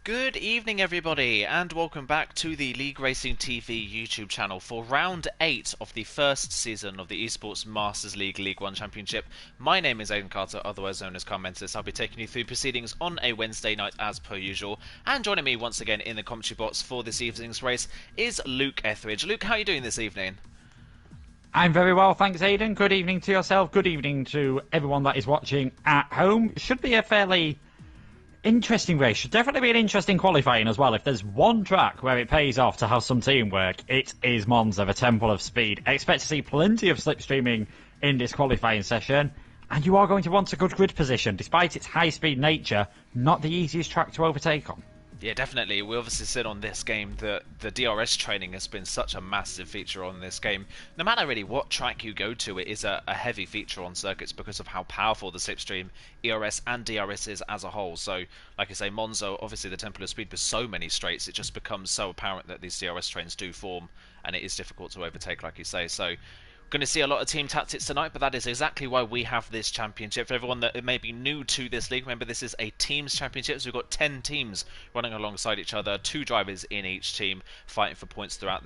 Good evening, everybody, and welcome back to the League Racing TV YouTube channel for round 8 of the first season of the Esports Masters League League 1 Championship. My name is Aidan Carter, otherwise known as Carmentis. I'll be taking you through proceedings on a Wednesday night as per usual, and joining me once again in the commentary box for this evening's race is Luke Etheridge. Luke, how are you doing this evening? I'm very well, thanks, Aidan. Good evening to yourself. Good evening to everyone that is watching at home. It should be a fairly interesting race. Should definitely be an interesting qualifying as well. If there's one track where it pays off to have some teamwork, it is Monza, the Temple of Speed. Expect to see plenty of slipstreaming in this qualifying session, and you are going to want a good grid position. Despite its high-speed nature, not the easiest track to overtake on. Yeah, definitely. We obviously said on this game that the DRS training has been such a massive feature on this game. No matter really what track you go to, it is a heavy feature on circuits because of how powerful the slipstream, ERS and DRS is as a whole. So, like I say, Monza, obviously the Temple of Speed, with so many straights, it just becomes so apparent that these DRS trains do form, and it is difficult to overtake, like you say. So, going to see a lot of team tactics tonight, but that is exactly why we have this championship. For everyone that may be new to this league, remember this is a teams championship, so we've got 10 teams running alongside each other, 2 drivers in each team fighting for points throughout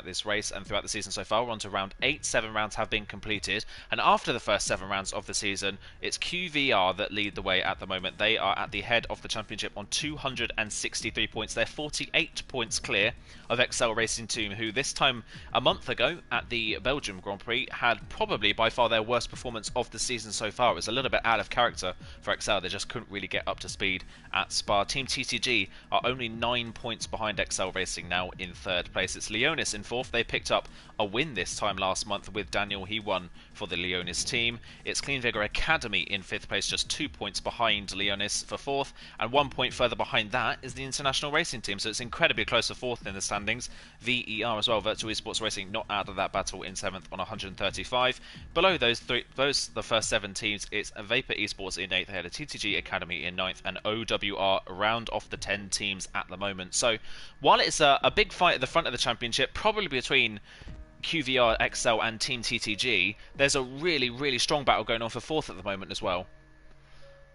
this race and throughout the season so far. We're on to round 8, 7 rounds have been completed, and after the first 7 rounds of the season, it's QVR that lead the way at the moment. They are at the head of the championship on 263 points. They're 48 points clear of XL Racing Team, who this time a month ago at the Belgium Grand Prix had probably by far their worst performance of the season so far. It was a little bit out of character for XL. They just couldn't really get up to speed at Spa. Team TTG are only 9 points behind XL Racing now in 3rd place. It's Leonis in 4th. They picked up a win this time last month with Daniel. He won for the Leonis team. It's Clean Vigor Academy in 5th place, just 2 points behind Leonis for 4th, and 1 point further behind that is the International Racing Team. So it's incredibly close to 4th in the standings. VER as well, Virtual Esports Racing, not out of that battle in 7th on 135. Below those the first 7 teams, it's Vapor Esports in 8th. They had a TTG Academy in 9th, and OWR round off the 10 teams at the moment. So while it's a big fight at the front of the championship, probably between QVR, XL and Team TTG, there's a really, really strong battle going on for 4th at the moment as well.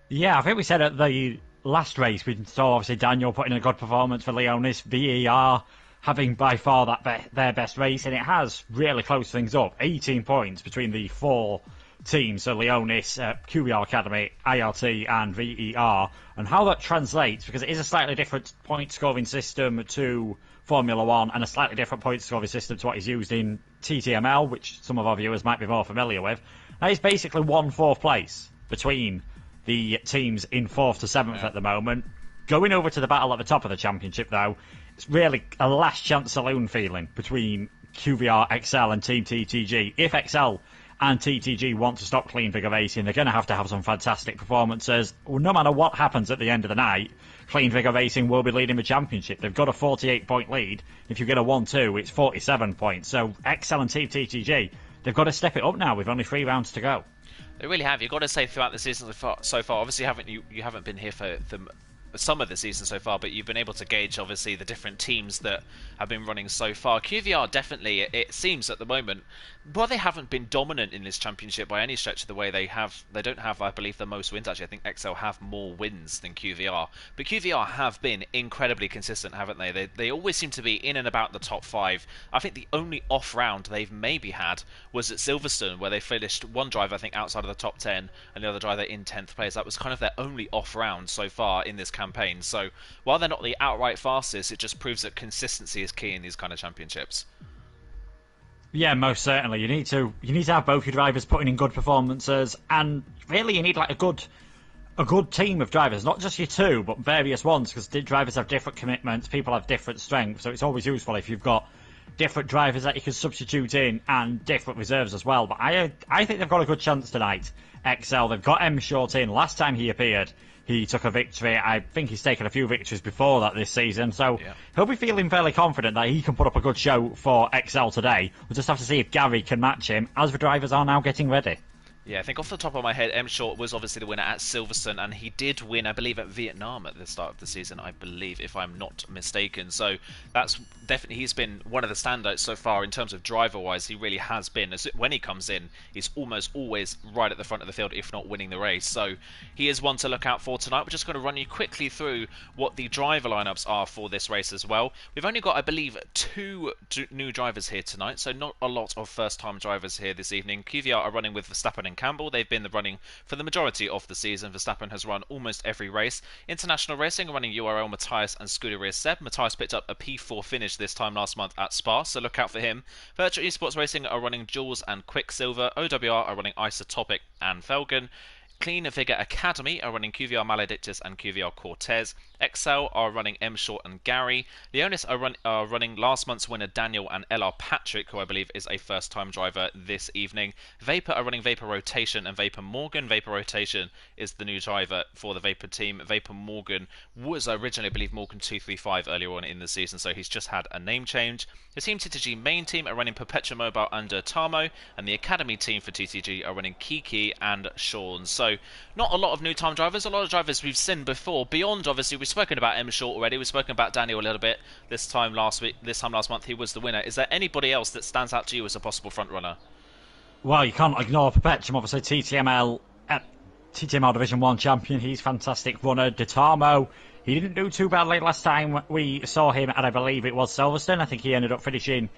Yeah, I think we said at the last race, we saw obviously Daniel putting in a good performance for Leonis, VER having by far their best race, and it has really closed things up. 18 points between the 4 teams, so Leonis, QVR Academy, IRT and VER, and how that translates, because it is a slightly different point scoring system to Formula 1 and a slightly different point scoring system to what is used in TTML, which some of our viewers might be more familiar with. That is basically 1/4 place between the teams in 4th to 7th at the moment. Going over to the battle at the top of the championship, though, it's really a last chance saloon feeling between QVR, XL and Team TTG. If XL and TTG want to stop Clean Vigor Racing, they're going to have some fantastic performances. Well, no matter what happens at the end of the night, Clean Vigor Racing will be leading the championship. They've got a 48-point lead. If you get a 1-2, it's 47 points. So XL and Team TTG, they've got to step it up now with only 3 rounds to go. They really have. You've got to say throughout the season so far, obviously you haven't been here for some of the season so far, but you've been able to gauge obviously the different teams that have been running so far. QVR definitely, it seems at the moment, while they haven't been dominant in this championship by any stretch of the way, they don't have, I believe, the most wins. Actually, I think XL have more wins than QVR, but QVR have been incredibly consistent, haven't they? They always seem to be in and about the top 5. I think the only off round they've maybe had was at Silverstone, where they finished one driver, I think, outside of the top 10 and the other driver in 10th place. That was kind of their only off round so far in this campaign. So while they're not the outright fastest, it just proves that consistency is key in these kind of championships. Yeah, most certainly. You need to have both your drivers putting in good performances, and really you need like a good team of drivers, not just your 2, but various ones, because drivers have different commitments, people have different strengths, so it's always useful if you've got different drivers that you can substitute in and different reserves as well. But I think they've got a good chance tonight. XL, they've got M Short in. Last time he appeared, he took a victory. I think he's taken a few victories before that this season, so he'll be feeling fairly confident that he can put up a good show for XL today. We'll just have to see if Gary can match him, as the drivers are now getting ready. Yeah, I think off the top of my head, M Short was obviously the winner at Silverstone, and he did win, I believe, at Vietnam at the start of the season, I believe, if I'm not mistaken. So that's definitely, he's been one of the standouts so far in terms of driver-wise. He really has been. When he comes in, he's almost always right at the front of the field, if not winning the race. So he is one to look out for tonight. We're just going to run you quickly through what the driver lineups are for this race as well. We've only got, I believe, 2 new drivers here tonight, so not a lot of first-time drivers here this evening. QVR are running with Verstappen and Campbell. They've been the running for the majority of the season. Verstappen has run almost every race. International Racing are running URL Matthias and Scuderia Seb. Matthias picked up a P4 finish this time last month at Spa, so look out for him. Virtual Esports Racing are running Jules and Quicksilver. OWR are running Isotopic and Felgen. Clean Figure Academy are running QVR Maledictus and QVR Cortez. Excel are running M Short and Gary. Leonis are running last month's winner Daniel and LR Patrick, who I believe is a first-time driver this evening. Vapor are running Vapor Rotation and Vapor Morgan. Vapor Rotation is the new driver for the Vapor team. Vapor Morgan was originally, I believe, Morgan 235 earlier on in the season, so he's just had a name change. The Team TTG main team are running Perpetua Mobile under Tamo, and the Academy team for TTG are running Kiki and Sean. So not a lot of new time drivers, a lot of drivers we've seen before. Beyond, obviously, we've spoken about M Short already, we've spoken about Daniel a little bit this time last month he was the winner. Is there anybody else that stands out to you as a possible front runner? Well, you can't ignore Perpetuum, obviously TTML Division 1 champion. He's a fantastic runner. Detamo, he didn't do too badly last time we saw him, and I believe it was Silverstone. I think he ended up finishing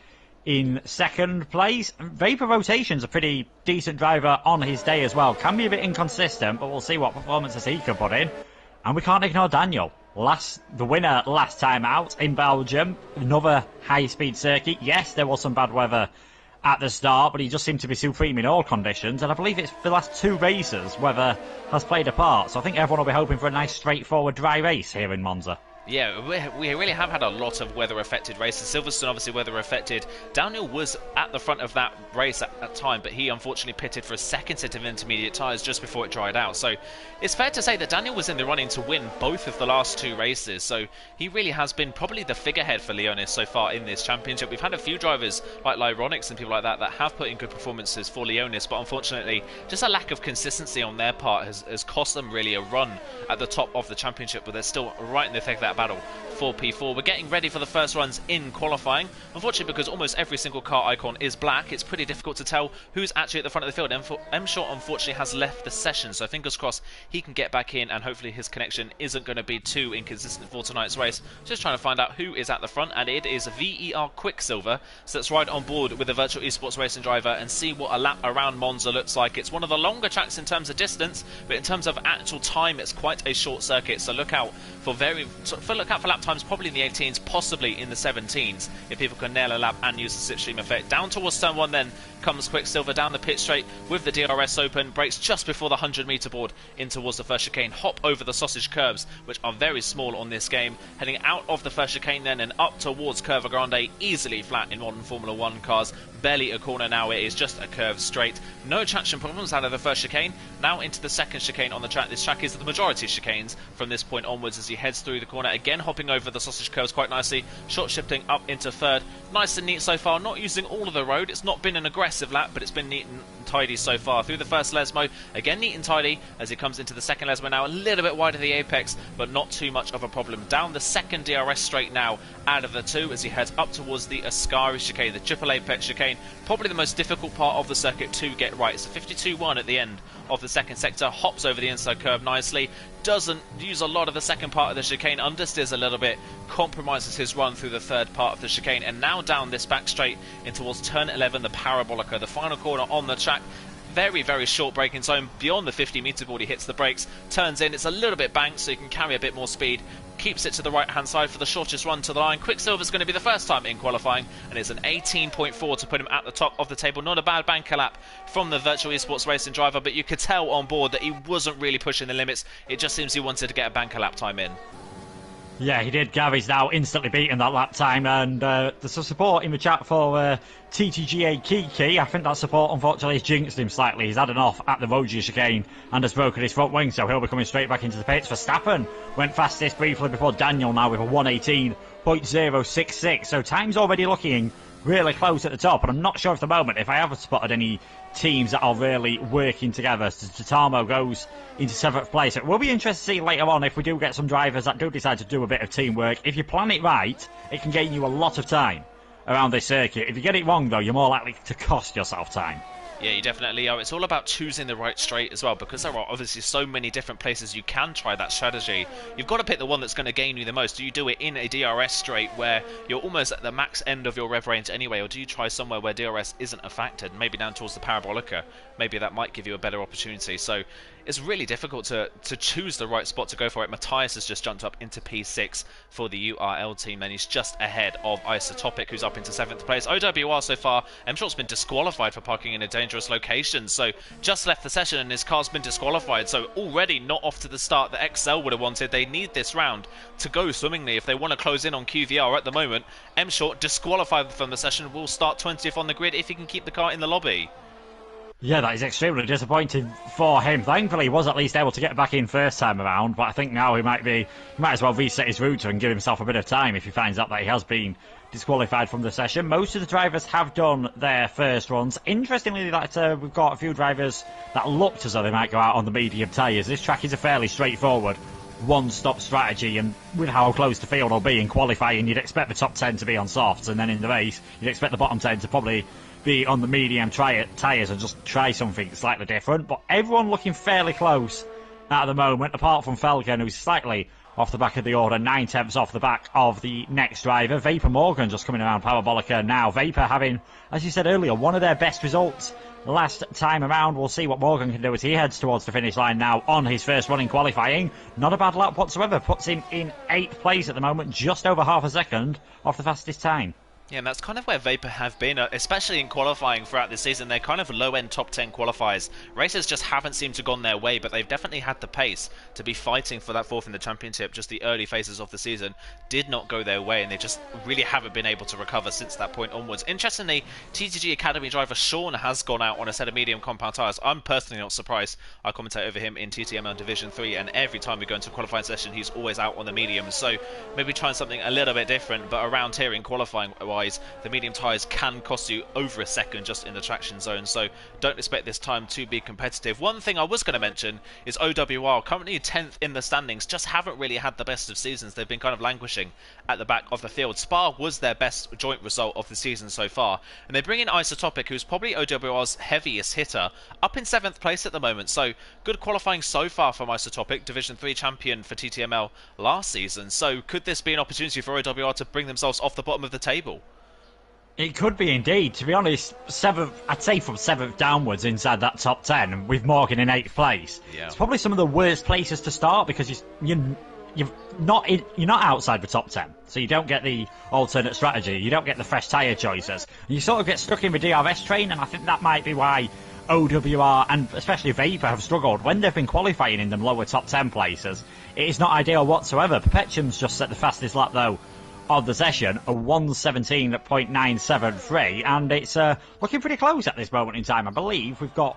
in second place. Vapor Rotation's a pretty decent driver on his day as well. Can be a bit inconsistent, but we'll see what performances he can put in. And we can't ignore Daniel. The winner last time out in Belgium. Another high-speed circuit. Yes, there was some bad weather at the start, but he just seemed to be supreme in all conditions. And I believe it's the last 2 races weather has played a part. So I think everyone will be hoping for a nice, straightforward, dry race here in Monza. Yeah, we really have had a lot of weather-affected races. Silverstone, obviously, weather-affected. Daniel was at the front of that race at that time, but he unfortunately pitted for a second set of intermediate tyres just before it dried out. So it's fair to say that Daniel was in the running to win both of the last 2 races. So he really has been probably the figurehead for Leonis so far in this championship. We've had a few drivers like Lyronix and people like that that have put in good performances for Leonis, but unfortunately, just a lack of consistency on their part has cost them really a run at the top of the championship, but they're still right in the thick of that battle for P4. We're getting ready for the first runs in qualifying. Unfortunately, because almost every single car icon is black, it's pretty difficult to tell who's actually at the front of the field. M Short unfortunately has left the session, so fingers crossed he can get back in, and hopefully his connection isn't going to be too inconsistent for tonight's race. Just trying to find out who is at the front, and it is VER Quicksilver, so let's ride on board with the Virtual Esports Racing driver and see what a lap around Monza looks like. It's one of the longer tracks in terms of distance, but in terms of actual time, it's quite a short circuit, so look out for lap times probably in the 18s, possibly in the 17s, if people can nail a lap and use the slipstream effect. Down towards turn 1 then comes Quicksilver down the pit straight with the DRS open, brakes just before the 100-metre board in towards the first chicane, hop over the sausage curbs, which are very small on this game, heading out of the first chicane then and up towards Curva Grande, easily flat in modern Formula 1 cars. Barely a corner now, it is just a curved straight. No traction problems out of the first chicane. Now into the second chicane on the track. This track is the majority of chicanes from this point onwards as he heads through the corner, again hopping over the sausage curves quite nicely, short shifting up into third. Nice and neat so far, not using all of the road. It's not been an aggressive lap, but it's been neat and tidy so far. Through the first Lesmo, again neat and tidy as he comes into the second Lesmo now, a little bit wide of the apex, but not too much of a problem. Down the second DRS straight now out of the 2 as he heads up towards the Ascari chicane, the triple apex chicane, probably the most difficult part of the circuit to get right. It's a 52.1 at the end of the second sector, hops over the inside curve nicely, doesn't use a lot of the second part of the chicane, understeers a little bit, compromises his run through the third part of the chicane, and now down this back straight in towards turn 11, the Parabolica, the final corner on the track. Very, very short braking zone. Beyond the 50-metre board, he hits the brakes, turns in. It's a little bit banked, so you can carry a bit more speed. Keeps it to the right-hand side for the shortest run to the line. Quicksilver's going to be the first time in qualifying, and it's an 18.4 to put him at the top of the table. Not a bad banker lap from the Virtual Esports Racing driver, but you could tell on board that he wasn't really pushing the limits. It just seems he wanted to get a banker lap time in. Yeah, he did. Gary's now instantly beaten that lap time, and there's some support in the chat for TTGA Kiki. I think that support unfortunately has jinxed him slightly. He's had an off at the Rogier chicane and has broken his front wing, so he'll be coming straight back into the pits. Verstappen went fastest briefly before Daniel now with a 118.066, so time's already looking really close at the top. And I'm not sure at the moment if I have spotted any teams that are really working together. So Tatamo goes into 7th place. It will be interesting to see later on if we do get some drivers that do decide to do a bit of teamwork. If you plan it right, it can gain you a lot of time around this circuit. If you get it wrong, though, you're more likely to cost yourself time. Yeah, you definitely are. It's all about choosing the right straight as well, because there are obviously so many different places you can try that strategy. You've got to pick the one that's going to gain you the most. Do you do it in a DRS straight where you're almost at the max end of your rev range anyway, or do you try somewhere where DRS isn't a factor, maybe down towards the Parabolica? Maybe that might give you a better opportunity. So it's really difficult to choose the right spot to go for it. Matthias has just jumped up into P6 for the URL team, and he's just ahead of Isotopic, who's up into 7th place. OWR so far, M-Short's been disqualified for parking in a dangerous location, so just left the session and his car's been disqualified, so already not off to the start that XL would have wanted. They need this round to go swimmingly if they want to close in on QVR. At the moment, M-Short, disqualified from the session, will start 20th on the grid if he can keep the car in the lobby. Yeah, that is extremely disappointing for him. Thankfully, he was at least able to get back in first time around, but I think now he might as well reset his router and give himself a bit of time if he finds out that he has been disqualified from the session. Most of the drivers have done their first runs. Interestingly, we've got a few drivers that looked as though they might go out on the medium tyres. This track is a fairly straightforward one-stop strategy, and with how close the field will be in qualifying, you'd expect the top 10 to be on softs, and then in the race, you'd expect the bottom 10 to probably be on the medium tyres and just try something slightly different. But everyone looking fairly close at the moment, apart from Felgen, who's slightly off the back of the order, 9/10 off the back of the next driver. Vapor Morgan just coming around Parabolica now. Vapor having, as you said earlier, one of their best results last time around. We'll see what Morgan can do as he heads towards the finish line now on his first run in qualifying. Not a bad lap whatsoever. Puts him in 8th place at the moment, just over half a second off the fastest time. Yeah, and that's kind of where Vapor have been, especially in qualifying throughout this season. They're kind of low-end top 10 qualifiers. Races just haven't seemed to have gone their way, but they've definitely had the pace to be fighting for that 4th in the championship. Just the early phases of the season did not go their way, and they just really haven't been able to recover since that point onwards. Interestingly, TTG Academy driver Sean has gone out on a set of medium compound tyres. I'm personally not surprised. I commentate over him in TTML Division 3, and every time we go into a qualifying session, he's always out on the mediums. So maybe trying something a little bit different, but around here in qualifying the medium tyres can cost you over a second just in the traction zone, so don't expect this time to be competitive. One thing I was going to mention is OWR, currently 10th in the standings, just haven't really had the best of seasons. They've been kind of languishing at the back of the field. Spa was their best joint result of the season so far, and they bring in Isotopic, who's probably OWR's heaviest hitter, up in 7th place at the moment, so good qualifying so far from Isotopic, Division 3 champion for TTML last season. So could this be an opportunity for OWR to bring themselves off the bottom of the table? It could be indeed. To be honest, 7th, I'd say from 7th downwards inside that top 10, with Morgan in 8th place. Yeah. It's probably some of the worst places to start because you're not outside the top 10, so you don't get the alternate strategy, you don't get the fresh tyre choices, and you sort of get stuck in the DRS train, and I think that might be why OWR and especially Vapor have struggled when they've been qualifying in them lower top 10 places. It is not ideal whatsoever. Perpetuum's just set the fastest lap though of the session, a 1:17.973, and it's looking pretty close at this moment in time. I believe we've got,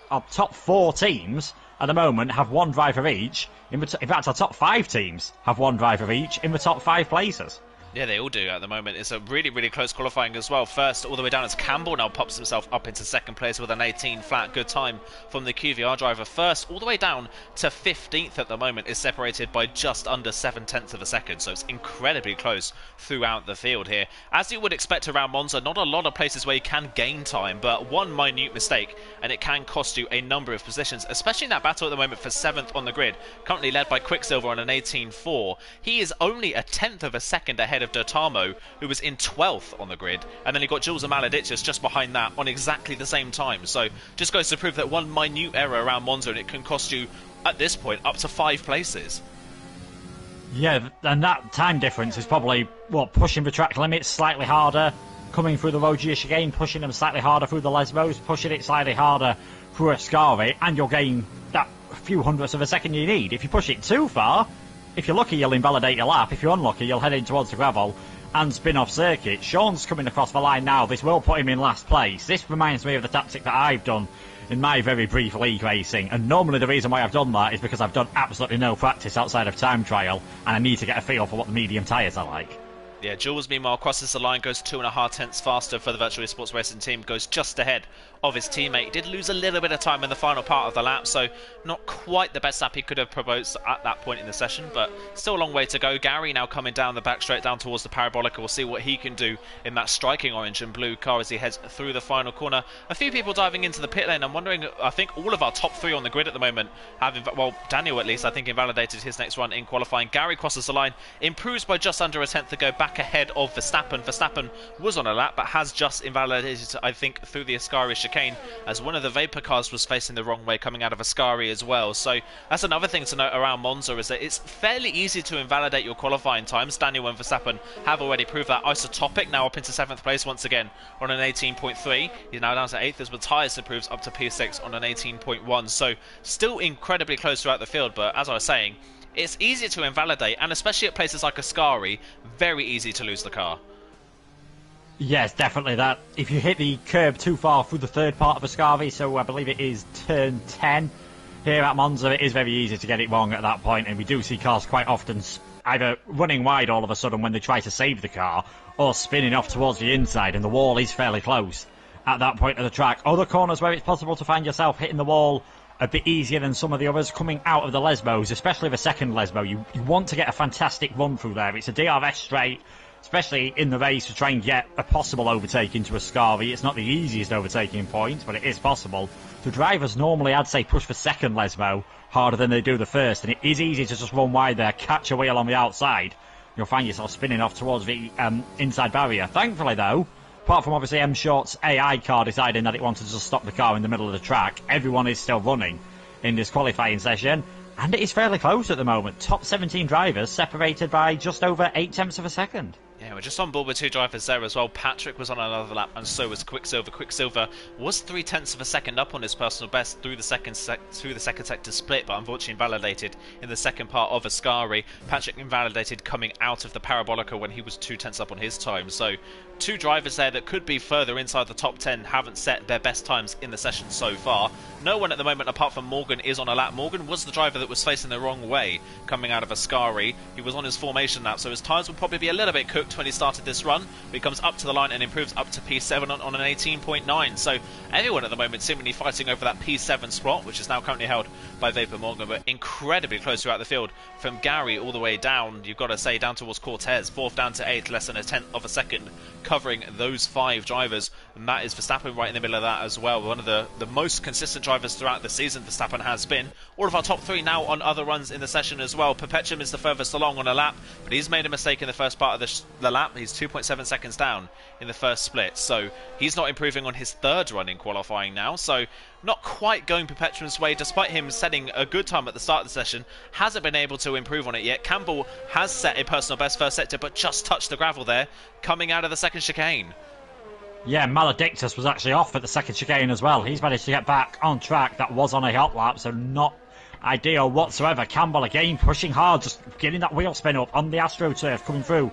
our top 4 teams at the moment have one driver each. In fact, our top 5 teams have one driver each in the top 5 places. Yeah, they all do at the moment. It's a really, really close qualifying as well. First, all the way down as Campbell now pops himself up into 2nd place with an 18 flat. Good time from the QVR driver. First, all the way down to 15th at the moment is separated by just under 7/10 of a second. So it's incredibly close throughout the field here. As you would expect around Monza, not a lot of places where you can gain time, but one minute mistake and it can cost you a number of positions, especially in that battle at the moment for 7th on the grid. Currently led by Quicksilver on an 18.4. He is only a 10th of a second ahead of Dotamo, who was in 12th on the grid, and then you got Jules and Maledictus just behind that on exactly the same time. So just goes to prove that one minute error around Monza and it can cost you at this point up to 5 places. Yeah, and that time difference is probably pushing the track limits slightly harder, coming through the Rogier chicane, pushing them slightly harder through the Lesbos, pushing it slightly harder through Ascari, and you'll gain that few hundredths of a second you need. If you push it too far, if you're lucky, you'll invalidate your lap. If you're unlucky, you'll head in towards the gravel and spin off circuit. Sean's coming across the line now. This will put him in last place. This reminds me of the tactic that I've done in my very brief league racing. And normally the reason why I've done that is because I've done absolutely no practice outside of time trial, and I need to get a feel for what the medium tyres are like. Yeah, Jules, meanwhile, crosses the line, goes 2.5 tenths faster for the Virtual Esports Racing team, goes just ahead of his teammate. He did lose a little bit of time in the final part of the lap, so not quite the best lap he could have proposed at that point in the session, but still a long way to go. Gary now coming down the back straight down towards the Parabolica. We'll see what he can do in that striking orange and blue car as he heads through the final corner. A few people diving into the pit lane. I'm wondering, I think all of our top 3 on the grid at the moment have, well, Daniel at least, I think, invalidated his next run in qualifying. Gary crosses the line, improves by just under a tenth to go back ahead of Verstappen. Verstappen was on a lap, but has just invalidated, I think, through the Ascari chicane, as one of the Vapor cars was facing the wrong way coming out of Ascari as well. So that's another thing to note around Monza, is that it's fairly easy to invalidate your qualifying times. Daniel and Verstappen have already proved that. Isotopic now up into 7th place once again on an 18.3. He's now down to 8th as Matthias improves up to P6 on an 18.1. So still incredibly close throughout the field, but as I was saying, it's easier to invalidate, and especially at places like Ascari, very easy to lose the car. Yes, definitely that. If you hit the curb too far through the third part of Ascari, so I believe it is turn 10, here at Monza, it is very easy to get it wrong at that point, and we do see cars quite often either running wide all of a sudden when they try to save the car, or spinning off towards the inside, and the wall is fairly close at that point of the track. Other corners where it's possible to find yourself hitting the wall a bit easier than some of the others, coming out of the Lesbos, especially the second Lesbo. You want to get a fantastic run through there. It's a DRS straight, especially in the race, to try and get a possible overtake into Ascari. It's not the easiest overtaking point, but it is possible. The drivers normally, I'd say, push for second Lesbo harder than they do the first, and it is easy to just run wide there, catch a wheel on the outside. You'll find yourself spinning off towards the inside barrier. Thankfully, though, apart from obviously M Short's AI car deciding that it wanted to stop the car in the middle of the track, everyone is still running in this qualifying session, and it is fairly close at the moment. Top 17 drivers separated by just over 8 tenths of a second. Yeah, we're just on board with 2 drivers there as well. Patrick was on another lap, and so was Quicksilver. Quicksilver was 3 tenths of a second up on his personal best through the second sector split, but unfortunately invalidated in the second part of Ascari. Patrick invalidated coming out of the Parabolica when he was 2 tenths up on his time. So 2 drivers there that could be further inside the top 10 haven't set their best times in the session so far. No one at the moment apart from Morgan is on a lap. Morgan was the driver that was facing the wrong way coming out of Ascari. He was on his formation lap, so his tyres will probably be a little bit cooked when he started this run, but he comes up to the line and improves up to P7 on an 18.9. So everyone at the moment seemingly fighting over that P7 spot, which is now currently held by Vapor Morgan, but incredibly close throughout the field from Gary all the way down, you've got to say, down towards Cortez, 4th down to 8th, less than a tenth of a second covering those 5 drivers, and that is Verstappen right in the middle of that as well. One of the most consistent drivers throughout the season, Verstappen has been. All of our top 3 now on other runs in the session as well. Perpetuum is the furthest along on a lap, but he's made a mistake in the first part of the lap. He's 2.7 seconds down in the first split, so he's not improving on his 3rd run in qualifying now, so not quite going Perpetuum's way, despite him setting a good time at the start of the session. Hasn't been able to improve on it yet. Campbell has set a personal best first sector, but just touched the gravel there coming out of the second chicane. Yeah, Maledictus was actually off at the second chicane as well. He's managed to get back on track. That was on a hot lap, so not ideal whatsoever. Campbell again pushing hard, just getting that wheel spin up on the AstroTurf coming through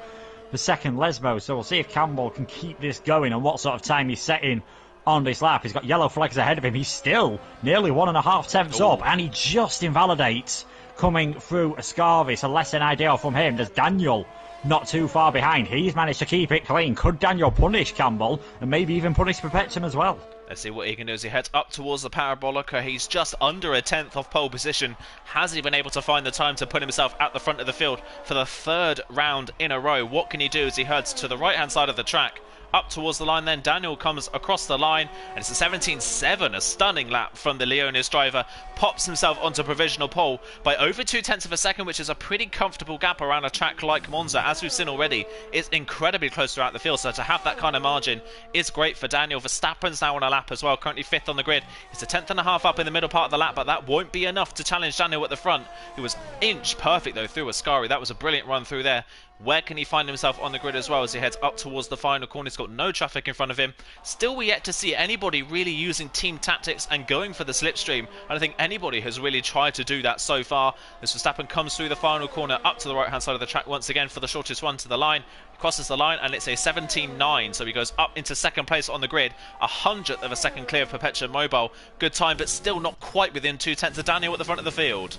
the second Lesbo. So we'll see if Campbell can keep this going and what sort of time he's setting on this lap. He's got yellow flags ahead of him. He's still nearly 1.5 tenths up, and he just invalidates coming through Ascari, so less than ideal from him. There's Daniel not too far behind. He's managed to keep it clean. Could Daniel punish Campbell and maybe even punish Perpetuum as well? Let's see what he can do as he heads up towards the Parabolica. He's just under a tenth off pole position. Has he been able to find the time to put himself at the front of the field for the 3rd round in a row? What can he do as he heads to the right-hand side of the track? Up towards the line then, Daniel comes across the line, and it's a 17.7, a stunning lap from the Leonis driver, pops himself onto provisional pole by over 2 tenths of a second, which is a pretty comfortable gap around a track like Monza. As we've seen already, it's incredibly close throughout the field, so to have that kind of margin is great for Daniel. Verstappen's now on a lap as well, currently 5th on the grid. It's a 1.5 up in the middle part of the lap, but that won't be enough to challenge Daniel at the front. He was inch perfect though through Ascari. That was a brilliant run through there. Where can he find himself on the grid as well as he heads up towards the final corner? He's got no traffic in front of him. Still, we yet to see anybody really using team tactics and going for the slipstream. I don't think anybody has really tried to do that so far. As Verstappen comes through the final corner up to the right-hand side of the track once again for the shortest run to the line. He crosses the line and it's a 17.9, so he goes up into 2nd place on the grid. 100th of a second clear of Perpetuum Mobile. Good time, but still not quite within 2 tenths of Daniel at the front of the field.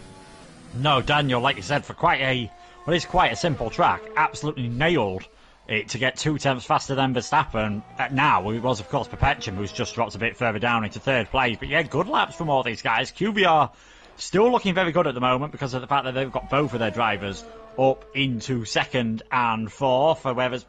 No, Daniel, like you said, for quite a simple track, absolutely nailed to get 2 tenths faster than Verstappen. Now, it was, of course, Perpetuum, who's just dropped a bit further down into third place. But yeah, good laps from all these guys. QVR still looking very good at the moment because of the fact that they've got both of their drivers up into second and fourth, whereas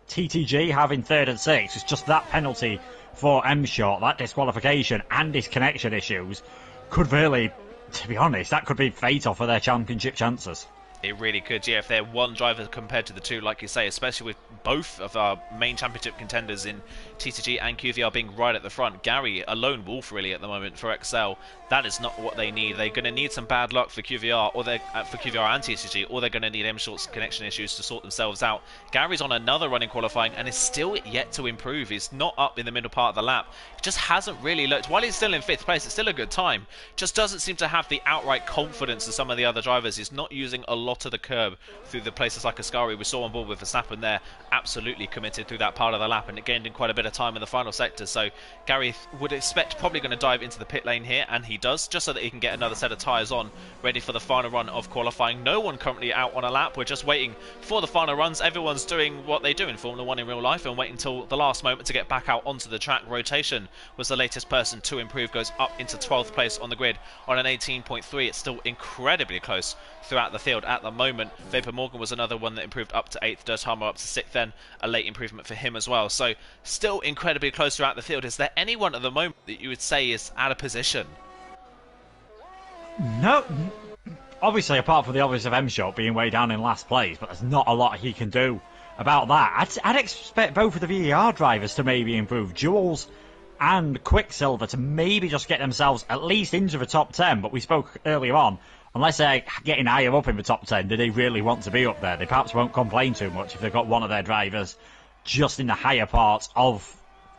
TTG having third and sixth. It's just that penalty for M-Short, that disqualification and his connection issues could really, to be honest, that could be fatal for their championship chances. It really could, yeah, if they're one driver compared to the two, like you say, especially with both of our main championship contenders in TTG and QVR being right at the front. Gary, a lone wolf really at the moment for XL. That is not what they need. They're going to need some bad luck for QVR, or for QVR and TTG, or they're going to need M-Short's connection issues to sort themselves out. Gary's on another run in qualifying and is still yet to improve. He's not up in the middle part of the lap. He just hasn't really looked, while he's still in 5th place, it's still a good time. Just doesn't seem to have the outright confidence of some of the other drivers. He's not using a lot of the curb through the places like Ascari. We saw on board with Verstappen there, absolutely committed through that part of the lap, and it gained in quite a bit of time in the final sector. So Gary would expect probably going to dive into the pit lane here, and he does, just so that he can get another set of tyres on, ready for the final run of qualifying. No one currently out on a lap. We're just waiting for the final runs. Everyone's doing what they do in Formula 1 in real life and waiting until the last moment to get back out onto the track. Rotation was the latest person to improve, goes up into 12th place on the grid on an 18.3. It's still incredibly close throughout the field at the moment. Vapor Morgan was another one that improved up to 8th, Dirt Hammer up to 6th, then a late improvement for him as well. So still incredibly close throughout the field. Is there anyone at the moment that you would say is out of position? No, obviously apart from the obvious of M-Short being way down in last place, but there's not a lot he can do about that. I'd expect both of the VAR drivers to maybe improve. Jules and Quicksilver to maybe just get themselves at least into the top 10, but we spoke earlier on, unless they're getting higher up in the top 10, do they really want to be up there? They perhaps won't complain too much if they've got one of their drivers just in the higher parts of